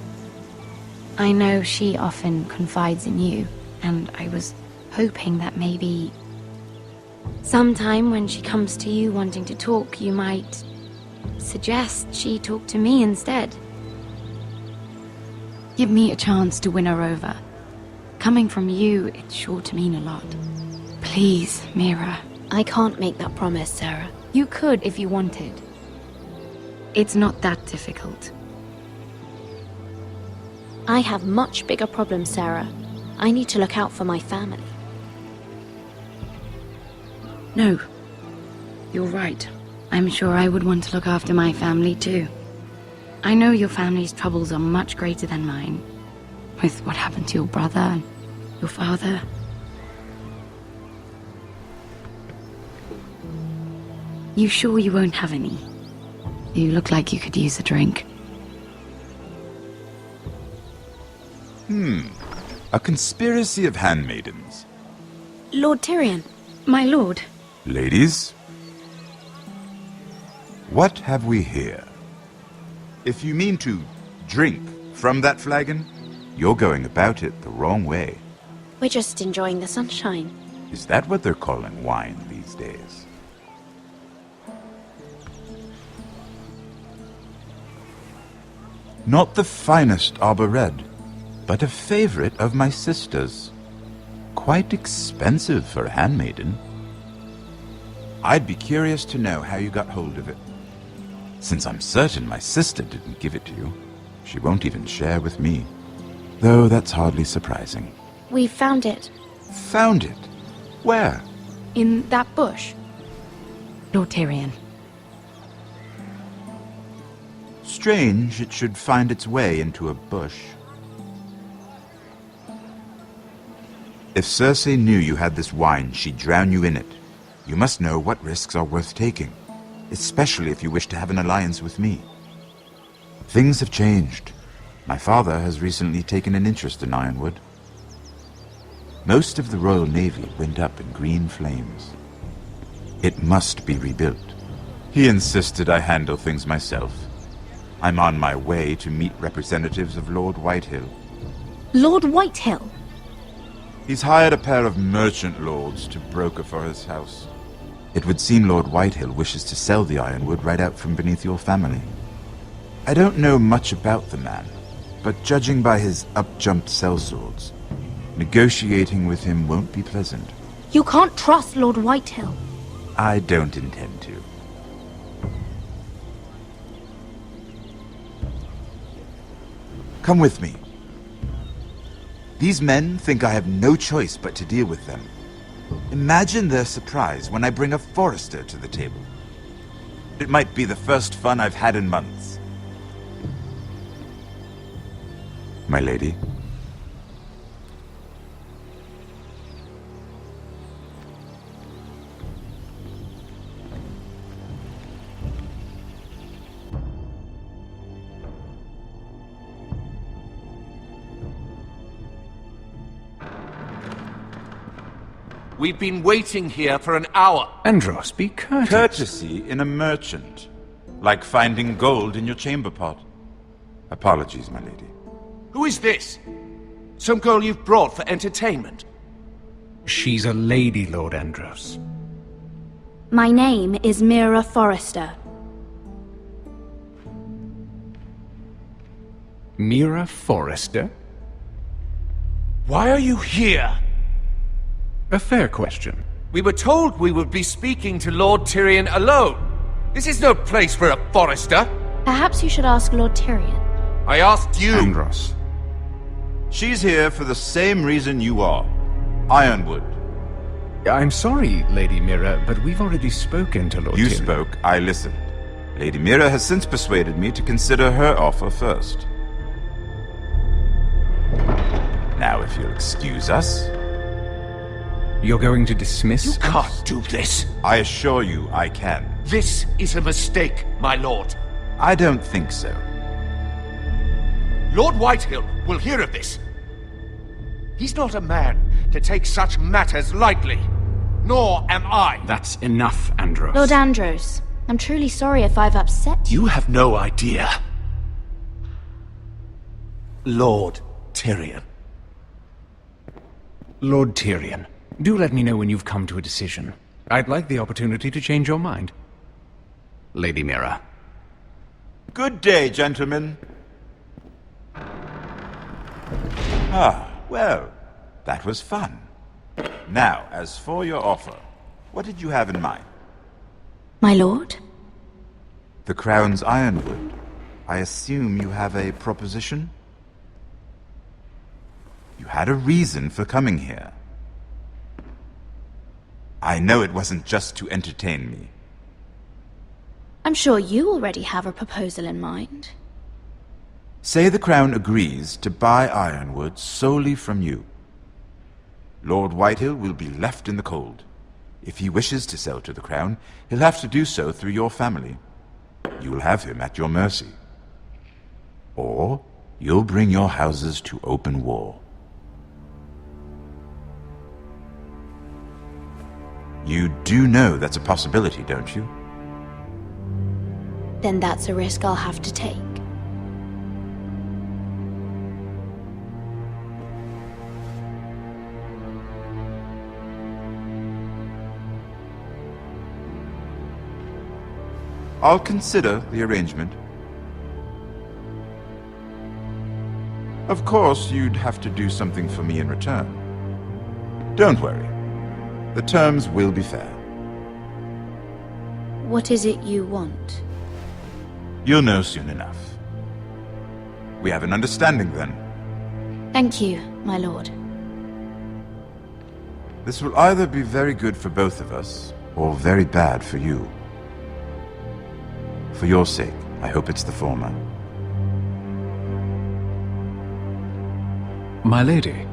I know she often confides in you, and I was hoping that maybe sometime when she comes to you wanting to talk, you might suggest she talk to me instead. Give me a chance to win her over. Coming from you, it's sure to mean a lot. Please, Mira. I can't make that promise, Sarah. You could if you wanted. It's not that difficult. I have much bigger problems, Sarah. I need to look out for my family. No. You're right. I'm sure I would want to look after my family too. I know your family's troubles are much greater than mine. With what happened to your brother and your father. You sure you won't have any? You look like you could use a drink. A conspiracy of handmaidens. Lord Tyrion. My lord. Ladies, what have we here? If you mean to drink from that flagon, you're going about it the wrong way. We're just enjoying the sunshine. Is that what they're calling wine these days? Not the finest arbor red, but a favorite of my sister's. Quite expensive for a handmaiden. I'd be curious to know how you got hold of it. Since I'm certain my sister didn't give it to you, she won't even share with me. Though that's hardly surprising. We found it. Found it? Where? In that bush. Lord Tyrion. Strange it should find its way into a bush. If Cersei knew you had this wine, she'd drown you in it. You must know what risks are worth taking, especially if you wish to have an alliance with me. Things have changed. My father has recently taken an interest in Ironwood. Most of the Royal Navy went up in green flames. It must be rebuilt. He insisted I handle things myself. I'm on my way to meet representatives of Lord Whitehill. Lord Whitehill? He's hired a pair of merchant lords to broker for his house. It would seem Lord Whitehill wishes to sell the Ironwood right out from beneath your family. I don't know much about the man, but judging by his up-jumped sellswords, negotiating with him won't be pleasant. You can't trust Lord Whitehill. I don't intend to. Come with me. These men think I have no choice but to deal with them. Imagine their surprise when I bring a forester to the table. It might be the first fun I've had in months. My lady. We've been waiting here for an hour. Andros, be courteous. Courtesy in a merchant. Like finding gold in your chamber pot. Apologies, my lady. Who is this? Some girl you've brought for entertainment? She's a lady, Lord Andros. My name is Mira Forrester. Mira Forrester? Why are you here? A fair question. We were told we would be speaking to Lord Tyrion alone. This is no place for a Forrester. Perhaps you should ask Lord Tyrion. I asked you. Andros. She's here for the same reason you are. Ironwood. I'm sorry, Lady Mira, but we've already spoken to Lord Tyrion. You spoke, I listened. Lady Mira has since persuaded me to consider her offer first. Now, if you'll excuse us... You're going to dismiss You can't do this. I assure you I can. This is a mistake, my lord. I don't think so. Lord Whitehill will hear of this. He's not a man to take such matters lightly. Nor am I. That's enough, Andros. Lord Andros, I'm truly sorry if I've upset you. You have no idea. Lord Tyrion. Lord Tyrion, do let me know when you've come to a decision. I'd like the opportunity to change your mind. Lady Mira. Good day, gentlemen. Ah, well, that was fun. Now, as for your offer, what did you have in mind? My lord? The Crown's Ironwood. I assume you have a proposition? You had a reason for coming here. I know it wasn't just to entertain me. I'm sure you already have a proposal in mind. Say the Crown agrees to buy Ironwood solely from you. Lord Whitehill will be left in the cold. If he wishes to sell to the Crown, he'll have to do so through your family. You'll have him at your mercy. Or you'll bring your houses to open war. You do know that's a possibility, don't you? Then that's a risk I'll have to take. I'll consider the arrangement. Of course, you'd have to do something for me in return. Don't worry. The terms will be fair. What is it you want? You'll know soon enough. We have an understanding then. Thank you, my lord. This will either be very good for both of us, or very bad for you. For your sake, I hope it's the former. My lady.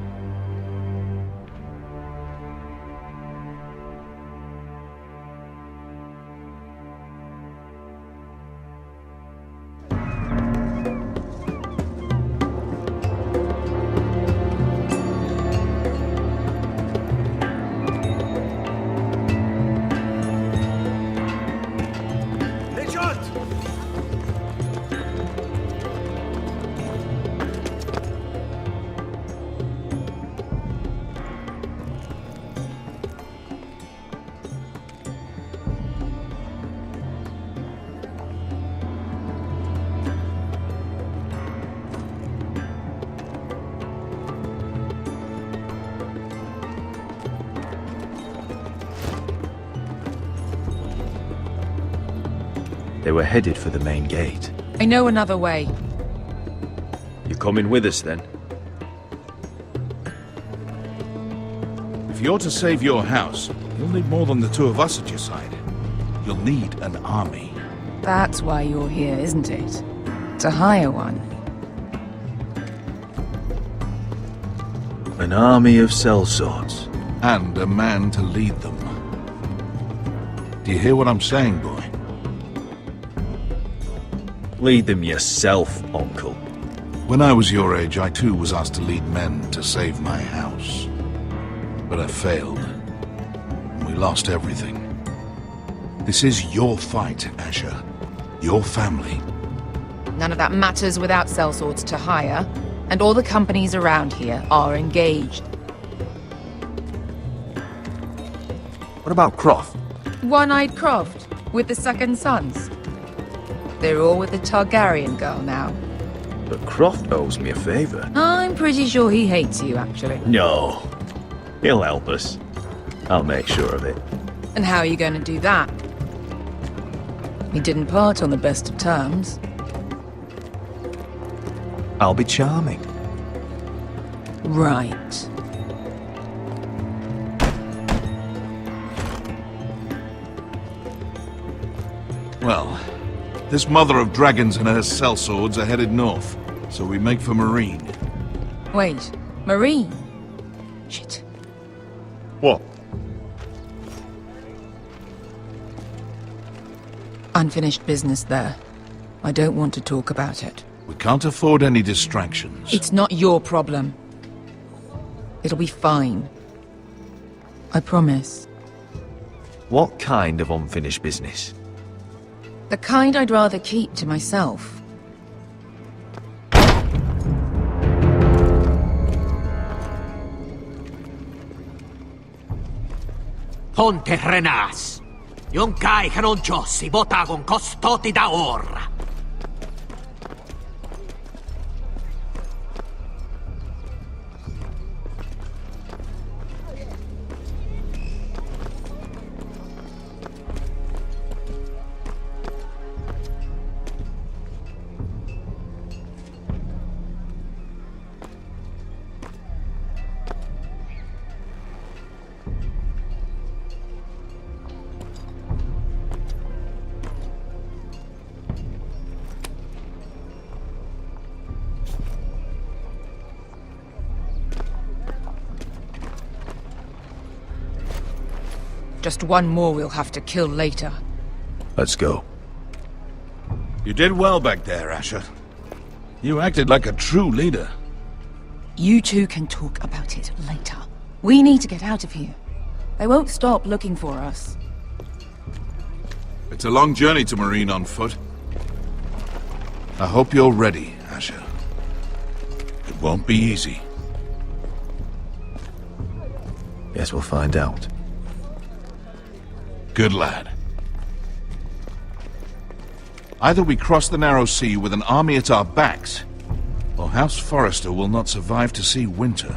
They were headed for the main gate. I know another way. You coming with us then? If you're to save your house, you'll need more than the two of us at your side. You'll need an army. That's why you're here, isn't it? To hire one. An army of sellswords. And a man to lead them. Do you hear what I'm saying, boy? Lead them yourself, Uncle. When I was your age, I too was asked to lead men to save my house. But I failed. And we lost everything. This is your fight, Asher. Your family. None of that matters without sellswords to hire, and all the companies around here are engaged. What about Croft? One-eyed Croft, with the second sons. They're all with the Targaryen girl now. But Croft owes me a favor. I'm pretty sure he hates you, actually. No. He'll help us. I'll make sure of it. And how are you going to do that? We didn't part on the best of terms. I'll be charming. Right. Well, this mother of dragons and her sellswords are headed north, so we make for Marine. Wait, Marine? Shit. What? Unfinished business there. I don't want to talk about it. We can't afford any distractions. It's not your problem. It'll be fine. I promise. What kind of unfinished business? The kind I'd rather keep to myself. Ponte Renas. Yon kai kanon jossi botagon costoti da orra. Just one more we'll have to kill later. Let's go. You did well back there, Asher. You acted like a true leader. You two can talk about it later. We need to get out of here. They won't stop looking for us. It's a long journey to Marine on foot. I hope you're ready, Asher. It won't be easy. Guess we'll find out. Good lad. Either we cross the narrow sea with an army at our backs, or House Forrester will not survive to see winter.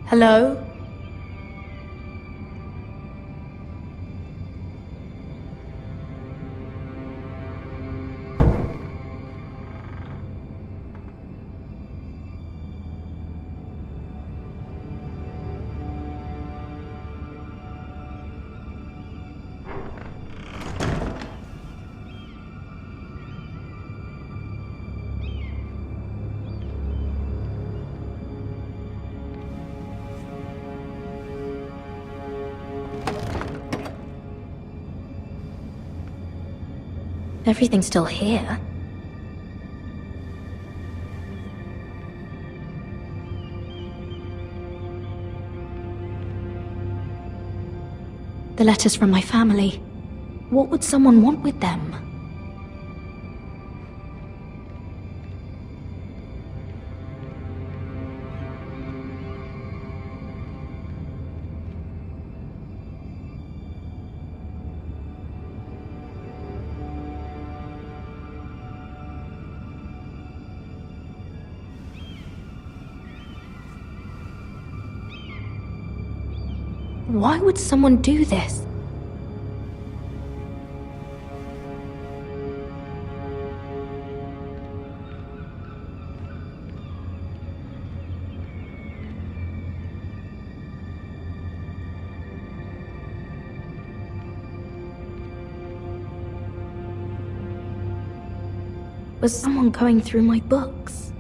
Hello? Everything's still here. The letters from my family. What would someone want with them? Why would someone do this? Was someone going through my books?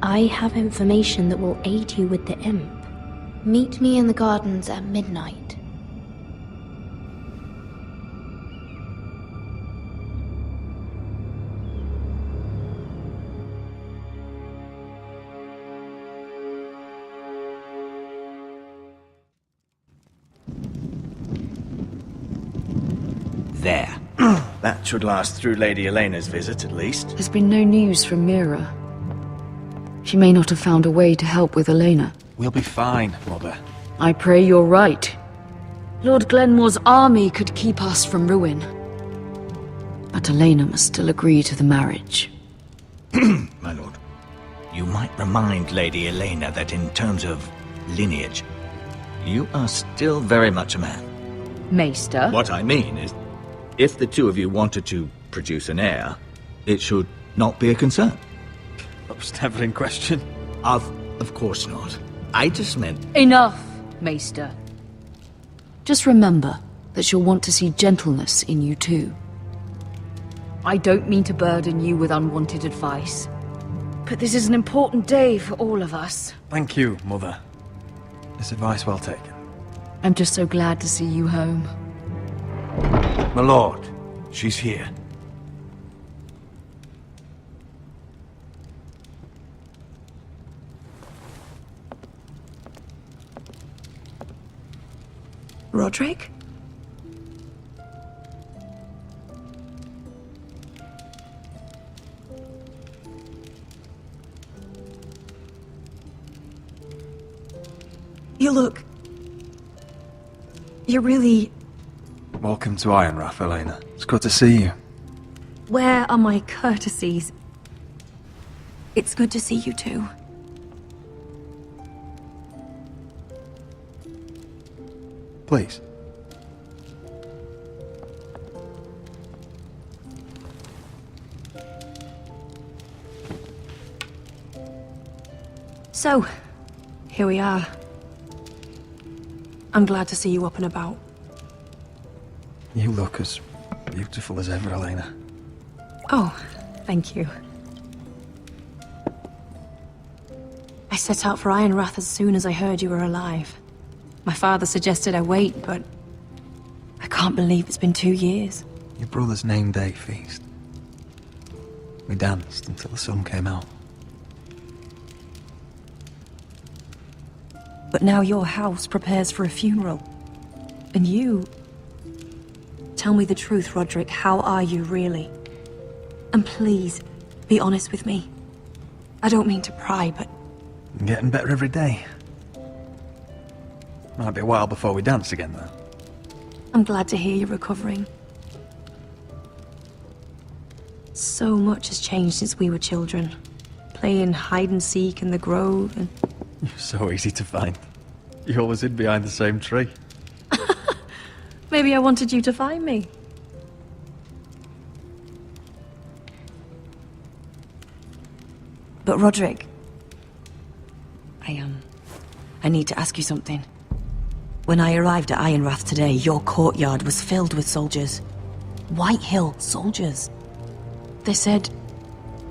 I have information that will aid you with the imp. Meet me in the gardens at midnight. There. That should last through Lady Elena's visit, at least. There's been no news from Mira. She may not have found a way to help with Elena. We'll be fine, Mother. I pray you're right. Lord Glenmore's army could keep us from ruin. But Elena must still agree to the marriage. My lord, you might remind Lady Elena that in terms of lineage, you are still very much a man. Maester? What I mean is, if the two of you wanted to produce an heir, it should not be a concern. That was never in question. Of course not. I just meant... Enough, Maester. Just remember that she'll want to see gentleness in you too. I don't mean to burden you with unwanted advice, but this is an important day for all of us. Thank you, Mother. This advice well taken. I'm just so glad to see you home. My lord, She's here. Roderick? You look... You're really... Welcome to Ironrath, Elena. It's good to see you. Where are my courtesies? It's good to see you too. Please. So, here we are. I'm glad to see you up and about. You look as beautiful as ever, Elena. Oh, thank you. I set out for Ironrath as soon as I heard you were alive. My father suggested I wait, but I can't believe it's been 2 years. Your brother's name day feast. We danced until the sun came out. But now your house prepares for a funeral. And you... Tell me the truth, Roderick. How are you, really? And please, be honest with me. I don't mean to pry, but... I'm getting better every day. Might be a while before we dance again, though. I'm glad to hear you're recovering. So much has changed since we were children. Playing hide-and-seek in the grove and... You're so easy to find. You always hid behind the same tree. Maybe I wanted you to find me. But Roderick... I need to ask you something. When I arrived at Ironrath today, your courtyard was filled with soldiers. White Hill soldiers. They said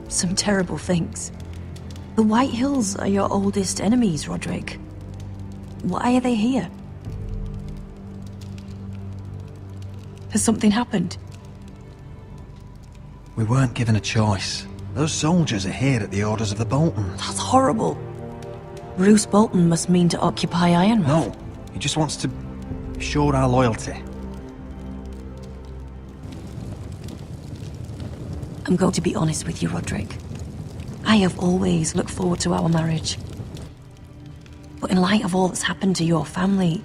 some terrible things. The White Hills are your oldest enemies, Roderick. Why are they here? Has something happened? We weren't given a choice. Those soldiers are here at the orders of the Boltons. That's horrible. Roose Bolton must mean to occupy Ironrath. No, he just wants to assure our loyalty. I'm going to be honest with you, Roderick. I have always looked forward to our marriage. But in light of all that's happened to your family...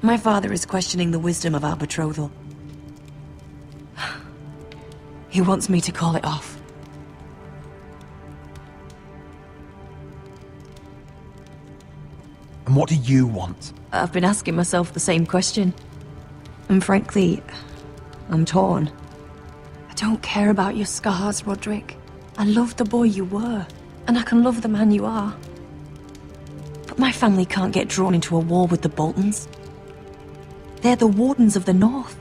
My father is questioning the wisdom of our betrothal. He wants me to call it off. And what do you want? I've been asking myself the same question. And frankly, I'm torn. I don't care about your scars, Roderick. I love the boy you were, and I can love the man you are. But my family can't get drawn into a war with the Boltons. They're the Wardens of the North.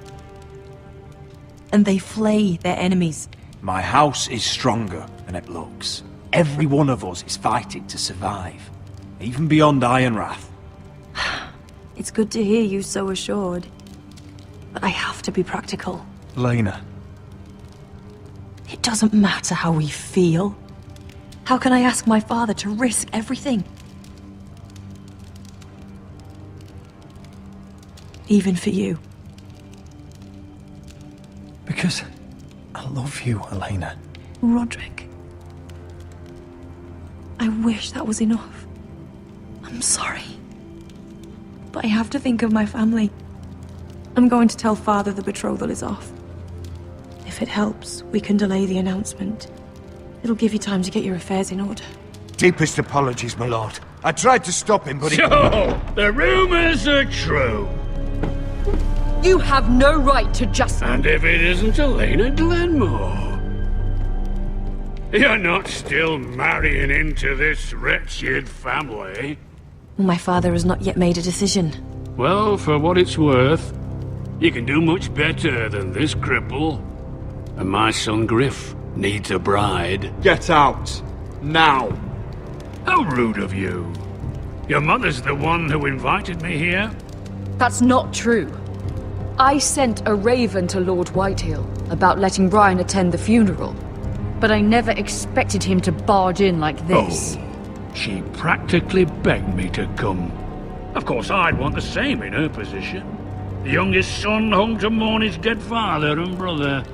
And they flay their enemies. My house is stronger than it looks. Every one of us is fighting to survive. Even beyond Ironrath. It's good to hear you so assured. But I have to be practical. Lena. It doesn't matter how we feel. How can I ask my father to risk everything? Even for you. Because I love you, Elena. Roderick. I wish that was enough. I'm sorry. But I have to think of my family. I'm going to tell Father the betrothal is off. If it helps, we can delay the announcement. It'll give you time to get your affairs in order. Deepest apologies, my lord. I tried to stop him, but he... So, the rumors are true. You have no right to just... And if it isn't Elena Glenmore? You're not still marrying into this wretched family? My father has not yet made a decision. Well, for what it's worth, you can do much better than this cripple. And my son Griff needs a bride. Get out. Now. How rude of you. Your mother's the one who invited me here? That's not true. I sent a raven to Lord Whitehill about letting Brian attend the funeral, but I never expected him to barge in like this. Oh, she practically begged me to come. Of course, I'd want the same in her position. The youngest son home to mourn his dead father and brother.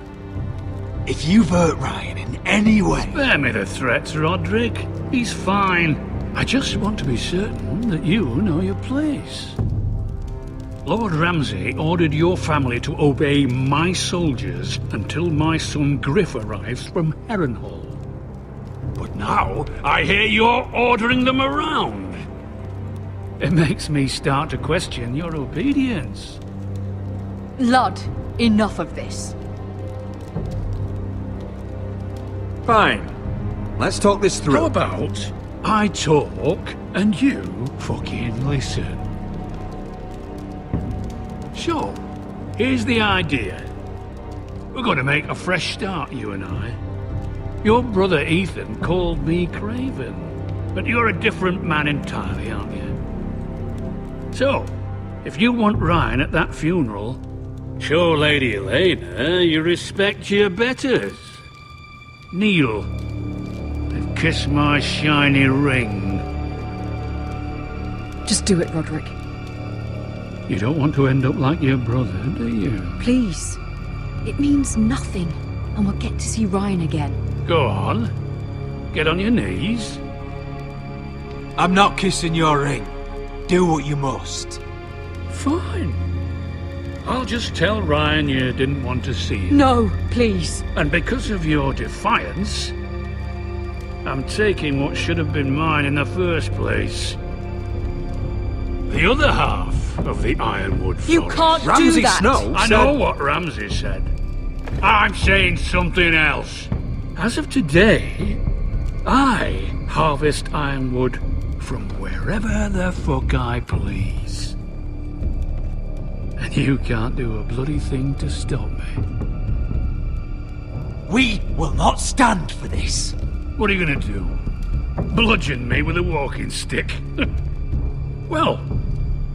If you've hurt Ryan in any way... Spare me the threats, Roderick. He's fine. I just want to be certain that you know your place. Lord Ramsay ordered your family to obey my soldiers until my son Griff arrives from Harrenhal. But now, I hear you're ordering them around. It makes me start to question your obedience. Lud, enough of this. Fine. Let's talk this through. How about I talk and you fucking listen? So, here's the idea. We're going to make a fresh start, you and I. Your brother Ethan called me Craven, but you're a different man entirely, aren't you? So, if you want Ryan at that funeral, show Lady Elena you respect your betters. Kneel and kiss my shiny ring. Just do it, Roderick. You don't want to end up like your brother, do you? Please. It means nothing, and we'll get to see Ryan again. Go on. Get on your knees. I'm not kissing your ring. Do what you must. Fine. I'll just tell Ryan you didn't want to see him. No, please. And because of your defiance, I'm taking what should have been mine in the first place. The other half of the Ironwood Forest. You can't do that! I know what Ramsay said. I'm saying something else. As of today, I harvest Ironwood from wherever the fuck I please. And you can't do a bloody thing to stop me. We will not stand for this. What are you gonna do? Bludgeon me with a walking stick? Well,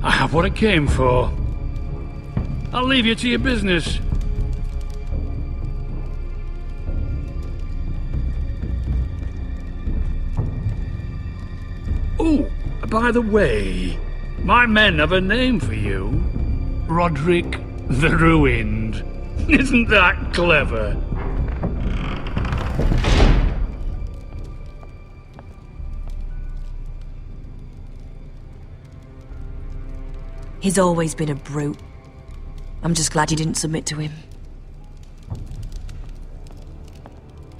I have what I came for. I'll leave you to your business. Oh, by the way, my men have a name for you. Roderick the Ruined. Isn't that clever? He's always been a brute. I'm just glad you didn't submit to him.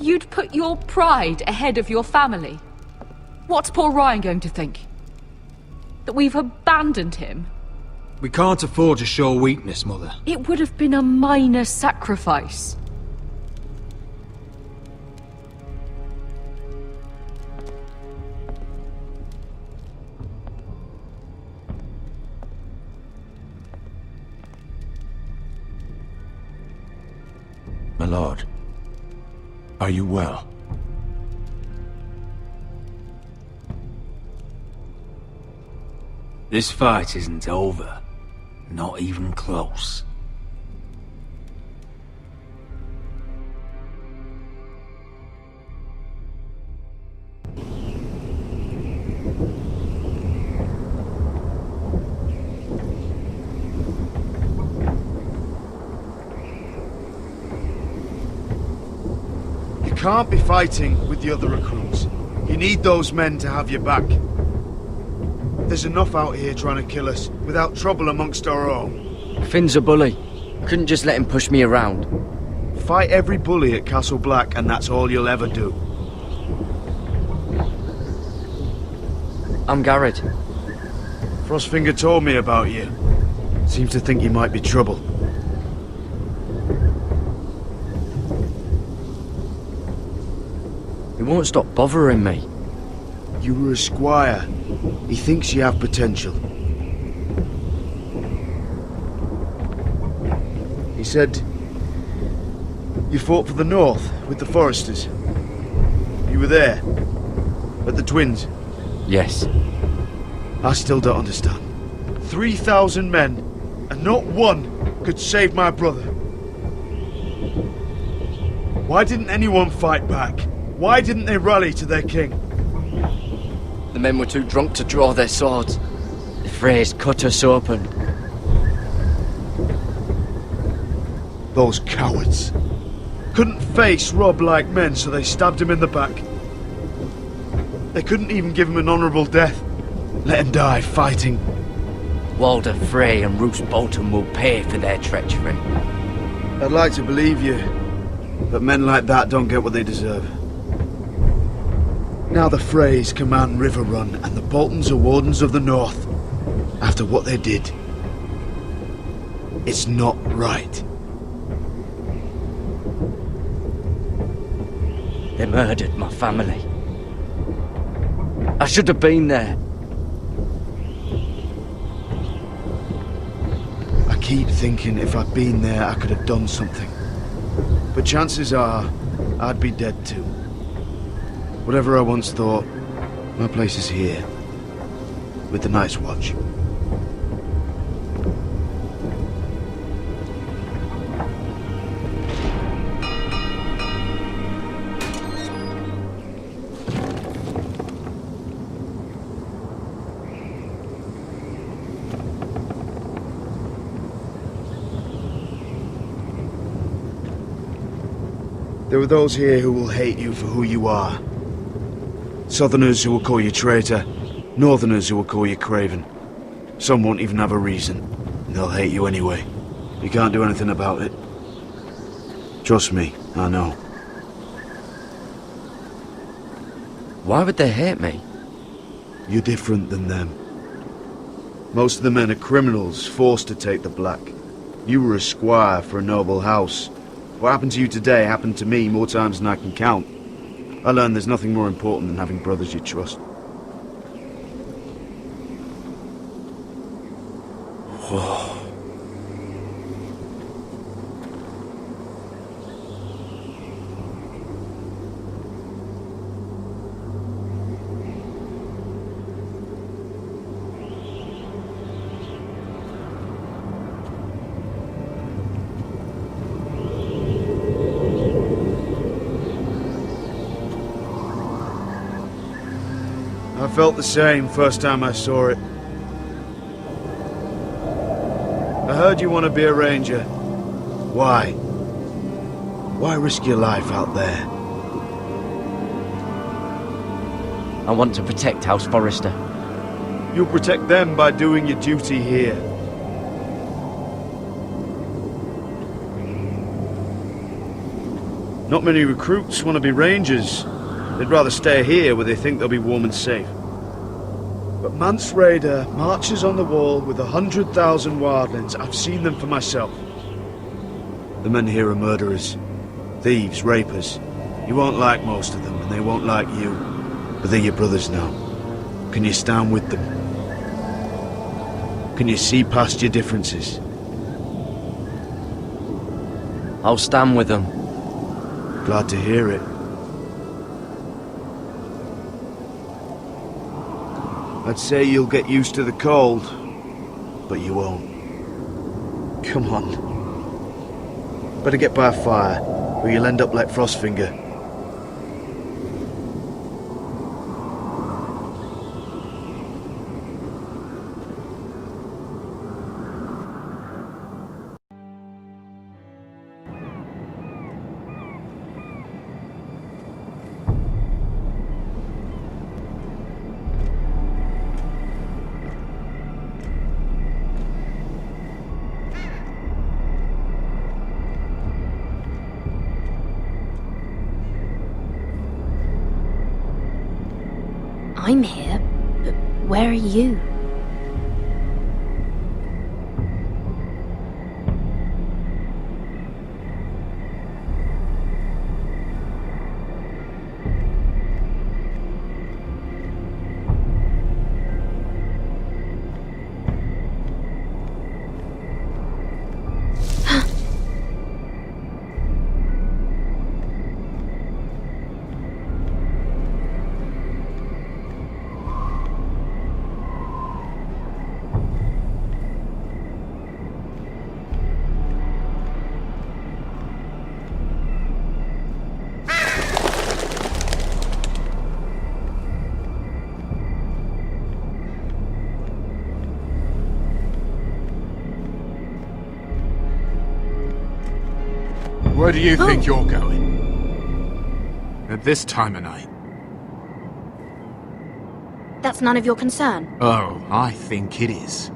You'd put your pride ahead of your family. What's poor Ryan going to think? That we've abandoned him? We can't afford to show weakness, Mother. It would have been a minor sacrifice. My lord, are you well? This fight isn't over. Not even close. You can't be fighting with the other recruits. You need those men to have your back. There's enough out here trying to kill us, without trouble amongst our own. Finn's a bully. Couldn't just let him push me around. Fight every bully at Castle Black, and that's all you'll ever do. I'm Garrett. Frostfinger told me about you. Seems to think you might be trouble. He won't stop bothering me. You were a squire. He thinks you have potential. He said you fought for the North with the Foresters. You were there, at the Twins. Yes. I still don't understand. 3,000 men, and not one could save my brother. Why didn't anyone fight back? Why didn't they rally to their king? The men were too drunk to draw their swords. The Freys cut us open. Those cowards. Couldn't face Rob like men, so they stabbed him in the back. They couldn't even give him an honourable death. Let him die fighting. Walder Frey and Roose Bolton will pay for their treachery. I'd like to believe you, but men like that don't get what they deserve. Now the Freys command River Run, and the Boltons are Wardens of the North. After what they did. It's not right. They murdered my family. I should have been there. I keep thinking if I'd been there, I could have done something. But chances are, I'd be dead too. Whatever I once thought, my place is here. With the Night's Watch. There are those here who will hate you for who you are. Southerners who will call you traitor, Northerners who will call you craven. Some won't even have a reason, and they'll hate you anyway. You can't do anything about it. Trust me, I know. Why would they hate me? You're different than them. Most of the men are criminals, forced to take the black. You were a squire for a noble house. What happened to you today happened to me more times than I can count. I learned there's nothing more important than having brothers you trust. Whoa. I felt the same first time I saw it. I heard you want to be a ranger. Why? Why risk your life out there? I want to protect House Forrester. You'll protect them by doing your duty here. Not many recruits want to be rangers. They'd rather stay here where they think they'll be warm and safe. But Mance Rayder marches on the wall with 100,000 wildlings. I've seen them for myself. The men here are murderers, thieves, rapers. You won't like most of them, and they won't like you. But they're your brothers now. Can you stand with them? Can you see past your differences? I'll stand with them. Glad to hear it. I'd say you'll get used to the cold, but you won't. Come on. Better get by a fire, or you'll end up like Frostfinger. I'm here, but where are you? Where do you think you're going? At this time of night? That's none of your concern. Oh, I think it is.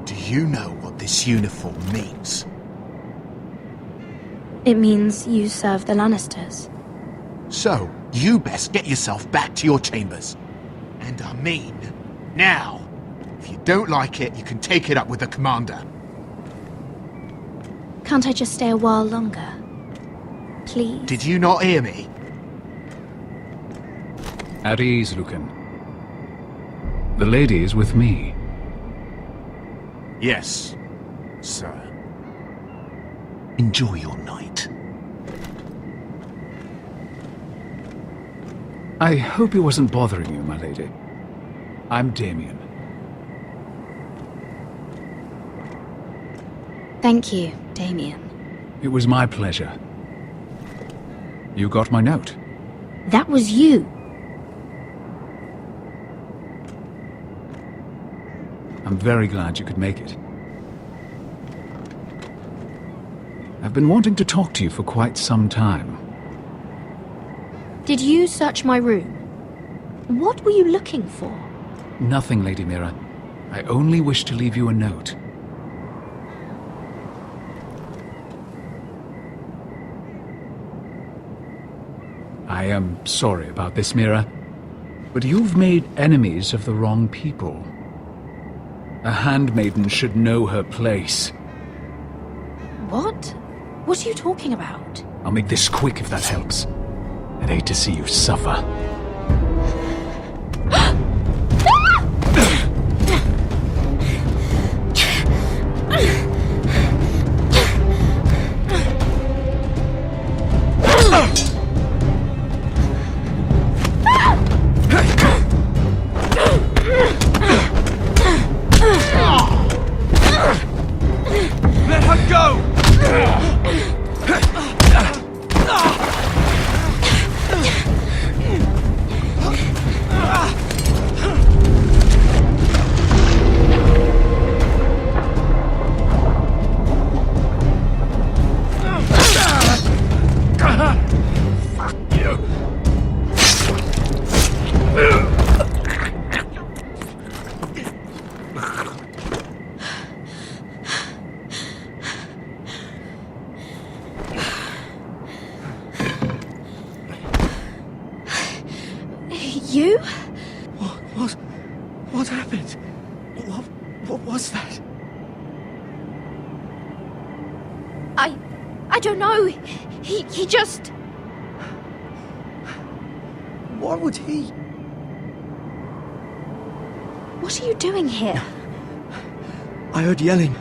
Do you know what this uniform means? It means you serve the Lannisters. So, you best get yourself back to your chambers. And I mean, now. If you don't like it, you can take it up with the commander. Can't I just stay a while longer? Please? Did you not hear me? At ease, Lucan. The lady is with me. Yes, sir. Enjoy your night. I hope he wasn't bothering you, my lady. I'm Damien. Thank you, Damien. It was my pleasure. You got my note. That was you. I'm very glad you could make it. I've been wanting to talk to you for quite some time. Did you search my room? What were you looking for? Nothing, Lady Mira. I only wish to leave you a note. I am sorry about this, Mira, but you've made enemies of the wrong people. A handmaiden should know her place. What? What are you talking about? I'll make this quick if that helps. I'd hate to see you suffer. Let her go! You? What happened? What was that? I don't know. He just... Why would he? What are you doing here? I heard yelling.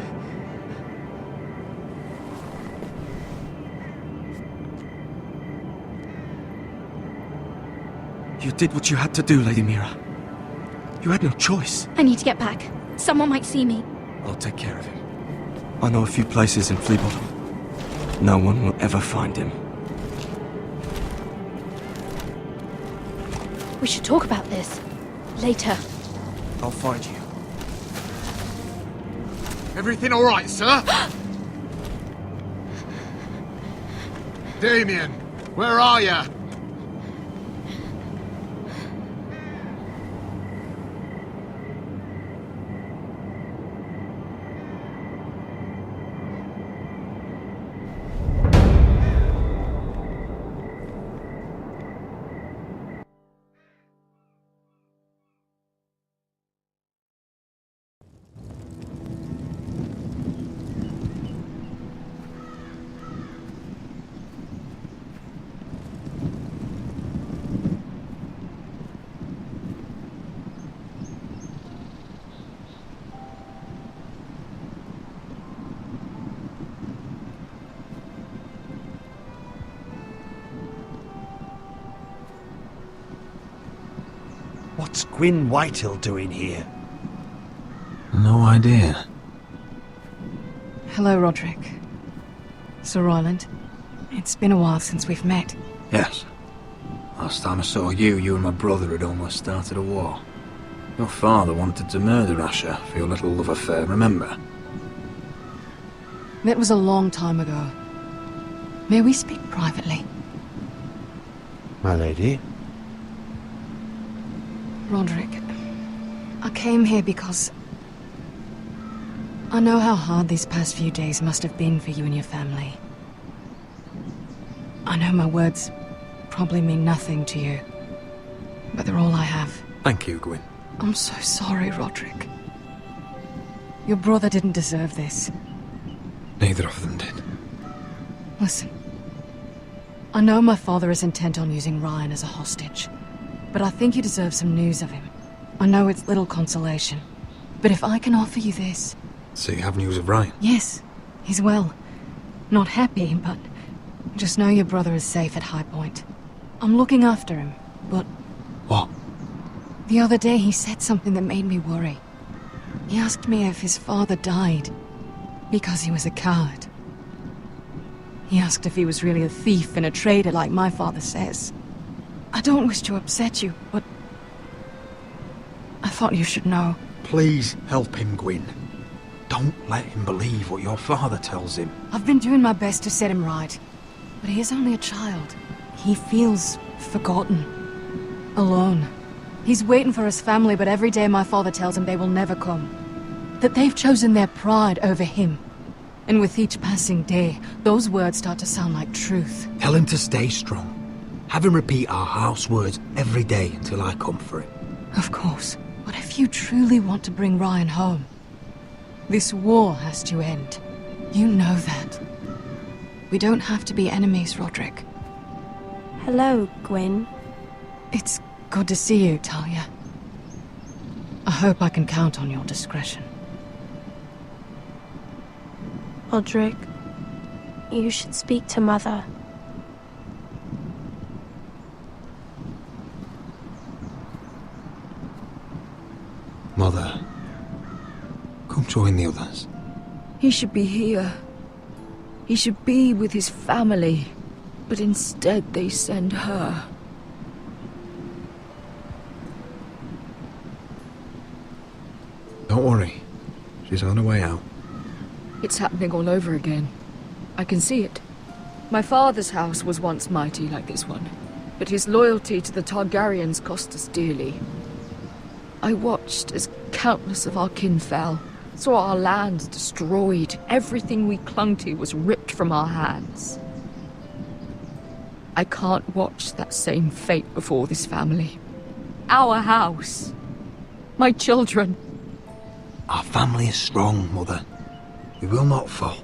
You did what you had to do, Lady Mira. You had no choice. I need to get back. Someone might see me. I'll take care of him. I know a few places in Flea Bottom. No one will ever find him. We should talk about this. Later. I'll find you. Everything all right, sir? Damien, where are you? What's Gwyn Whitehill doing here? No idea. Hello, Roderick. Sir Royland. It's been a while since we've met. Yes. Last time I saw you, you and my brother had almost started a war. Your father wanted to murder Asher for your little love affair, remember? That was a long time ago. May we speak privately? My lady? Roderick, I came here because I know how hard these past few days must have been for you and your family. I know my words probably mean nothing to you, but they're all I have. Thank you, Gwyn. I'm so sorry, Roderick. Your brother didn't deserve this. Neither of them did. Listen, I know my father is intent on using Ryan as a hostage, but I think you deserve some news of him. I know it's little consolation, but if I can offer you this... So you have news of Ryan? Yes, he's well. Not happy, but just know your brother is safe at High Point. I'm looking after him, but... What? The other day he said something that made me worry. He asked me if his father died because he was a coward. He asked if he was really a thief and a traitor like my father says. I don't wish to upset you, but I thought you should know. Please help him, Gwyn. Don't let him believe what your father tells him. I've been doing my best to set him right, but he is only a child. He feels forgotten, alone. He's waiting for his family, but every day my father tells him they will never come. That they've chosen their pride over him. And with each passing day, those words start to sound like truth. Tell him to stay strong. Have him repeat our house words every day until I come for him. Of course. But if you truly want to bring Ryan home, this war has to end. You know that. We don't have to be enemies, Roderick. Hello, Gwyn. It's good to see you, Talia. I hope I can count on your discretion. Roderick, you should speak to Mother. Mother, come join the others. He should be here. He should be with his family. But instead they send her. Don't worry. She's on her way out. It's happening all over again. I can see it. My father's house was once mighty like this one, but his loyalty to the Targaryens cost us dearly. I watched as countless of our kin fell, saw our lands destroyed, everything we clung to was ripped from our hands. I can't watch that same fate before this family. Our house. My children. Our family is strong, Mother. We will not fall.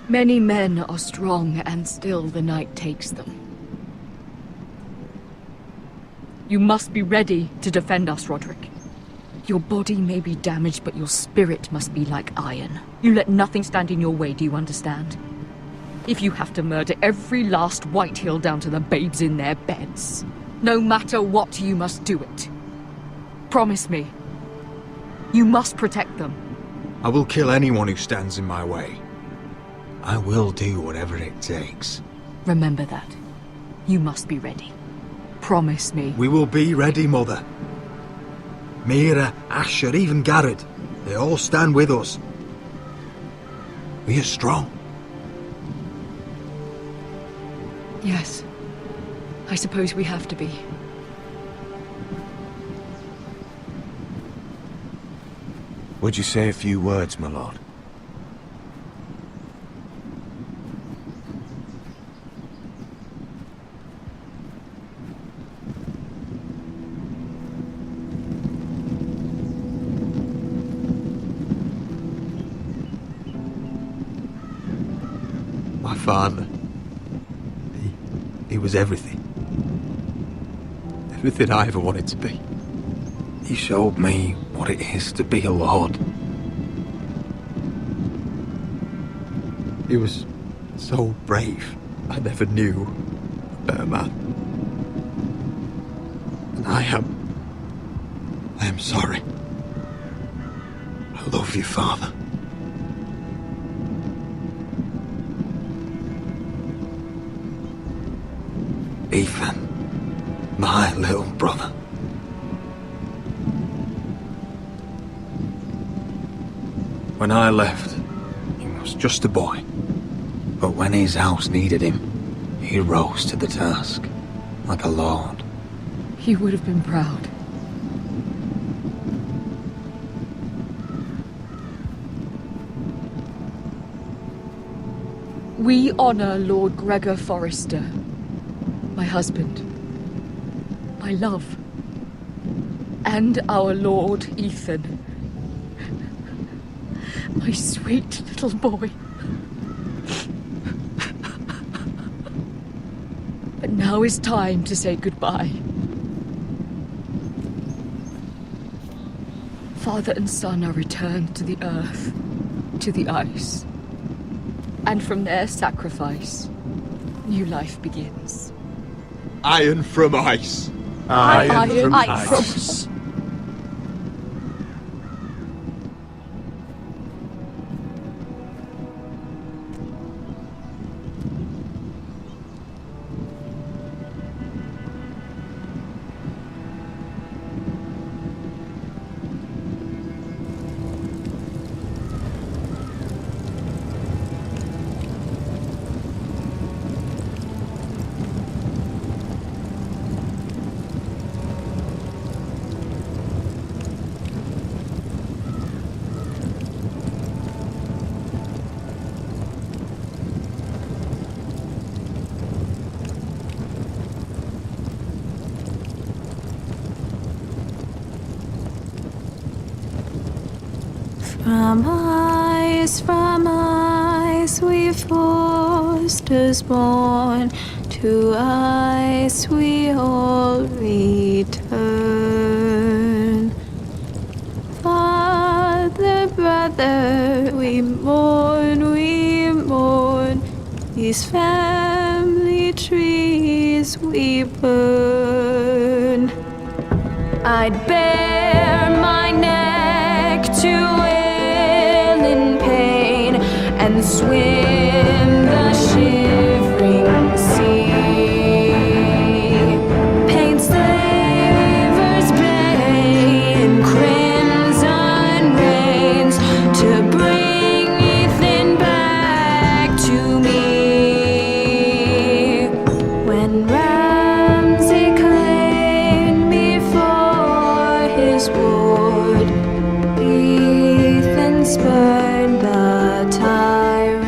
Many men are strong, and still the night takes them. You must be ready to defend us, Roderick. Your body may be damaged, but your spirit must be like iron. You let nothing stand in your way, do you understand? If you have to murder every last Whitehill down to the babes in their beds, no matter what, you must do it. Promise me. You must protect them. I will kill anyone who stands in my way. I will do whatever it takes. Remember that. You must be ready. Promise me. We will be ready, Mother. Mira, Asher, even Garrett. They all stand with us. We are strong. Yes. I suppose we have to be. Would you say a few words, my lord? My father. He was everything. Everything I ever wanted to be. He showed me what it is to be a lord. He was so brave. I never knew a better man. And I am sorry. I love you, Father. Ethan, my little brother. When I left, he was just a boy. But when his house needed him, He rose to the task, like a lord. He would have been proud. We honor Lord Gregor Forrester, my husband, my love, and our Lord Ethan, my sweet little boy. But now is time to say goodbye. Father and son are returned to the earth, to the ice. And from their sacrifice, new life begins. Iron from ice. Iron from ice. From ice we foresters born, to ice we all return. Father, brother, we mourn, these family trees we burn. I'd bare my neck to and swim the shivering sea. Paint slavers bay in crimson rains to bring Ethan back to me. When Ramsay claimed me for his ward, Ethan spurned the tyrant.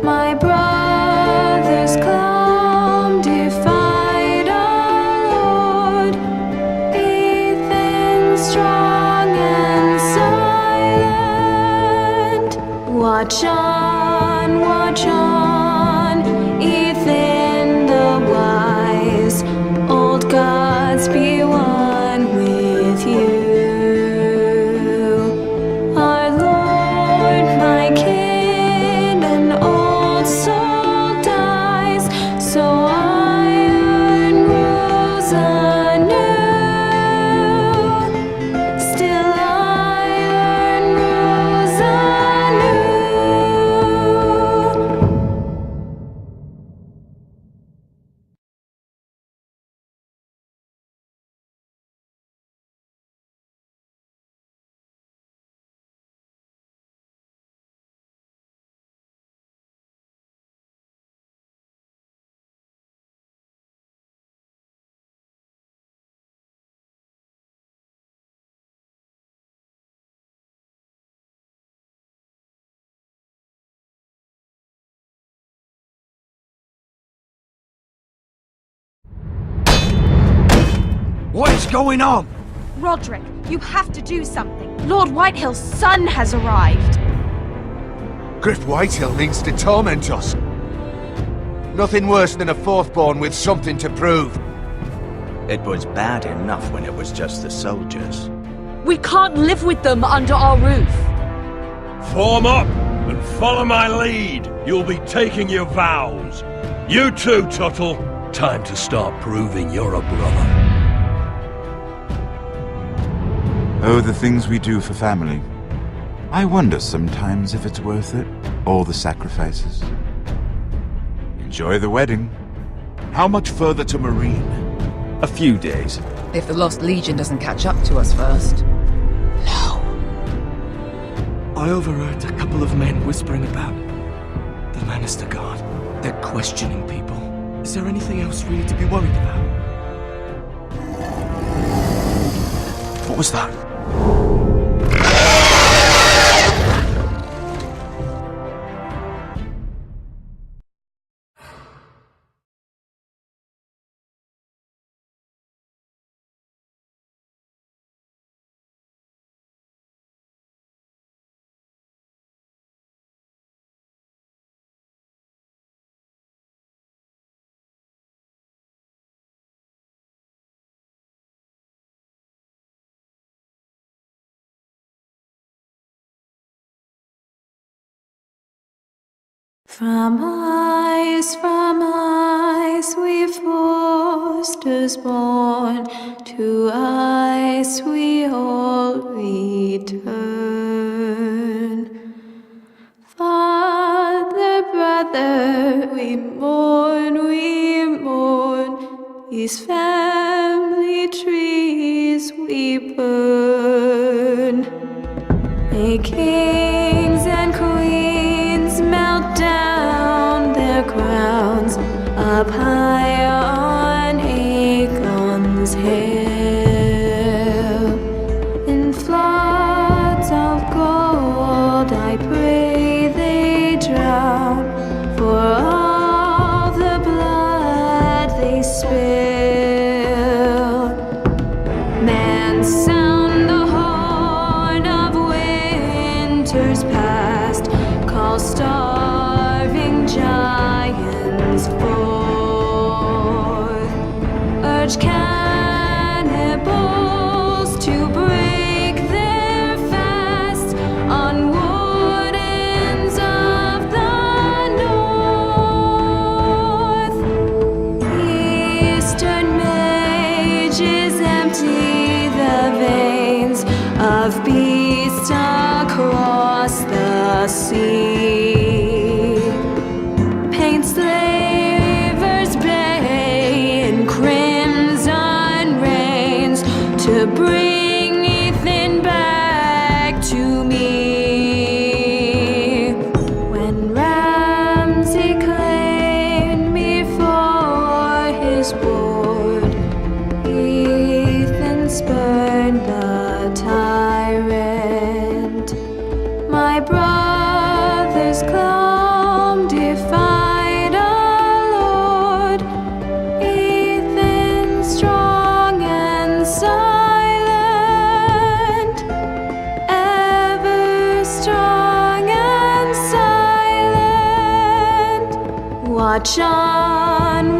My brothers come defied our Lord. Ethan strong and silent. Watch on, Ethan the wise. Old gods be one with you. What is going on? Roderick, you have to do something. Lord Whitehill's son has arrived. Griff Whitehill means to torment us. Nothing worse than a fourthborn with something to prove. It was bad enough when it was just the soldiers. We can't live with them under our roof. Form up and follow my lead. You'll be taking your vows. You too, Tuttle. Time to start proving you're a brother. Oh, the things we do for family. I wonder sometimes if it's worth it, all the sacrifices. Enjoy the wedding. How much further to Marine? A few days. If the Lost Legion doesn't catch up to us first. I overheard a couple of men whispering about the Lannister Guard. They're questioning people. Is there anything else we need to be worried about? What was that? From ice we foresters born, to ice we all return. Father, brother, we mourn, these family trees we burn. May kings and queens melt down their crowns up high on Aegon's hill. In floods of gold I pray they drown, for all the blood they spill. Man, sound the horn of winter's past, call starving giants forth, urge cannibals to break their fast on wardens of the north. Eastern mages empty the veins of beasts across the sea. Paint slavers bay in crimson rains to bring Ethan back to me. When Ramsay claimed me for his ward, Ethan spurned the tyrant. My brother's calm defied our Lord. Ethan strong and silent, ever strong and silent. Watch on,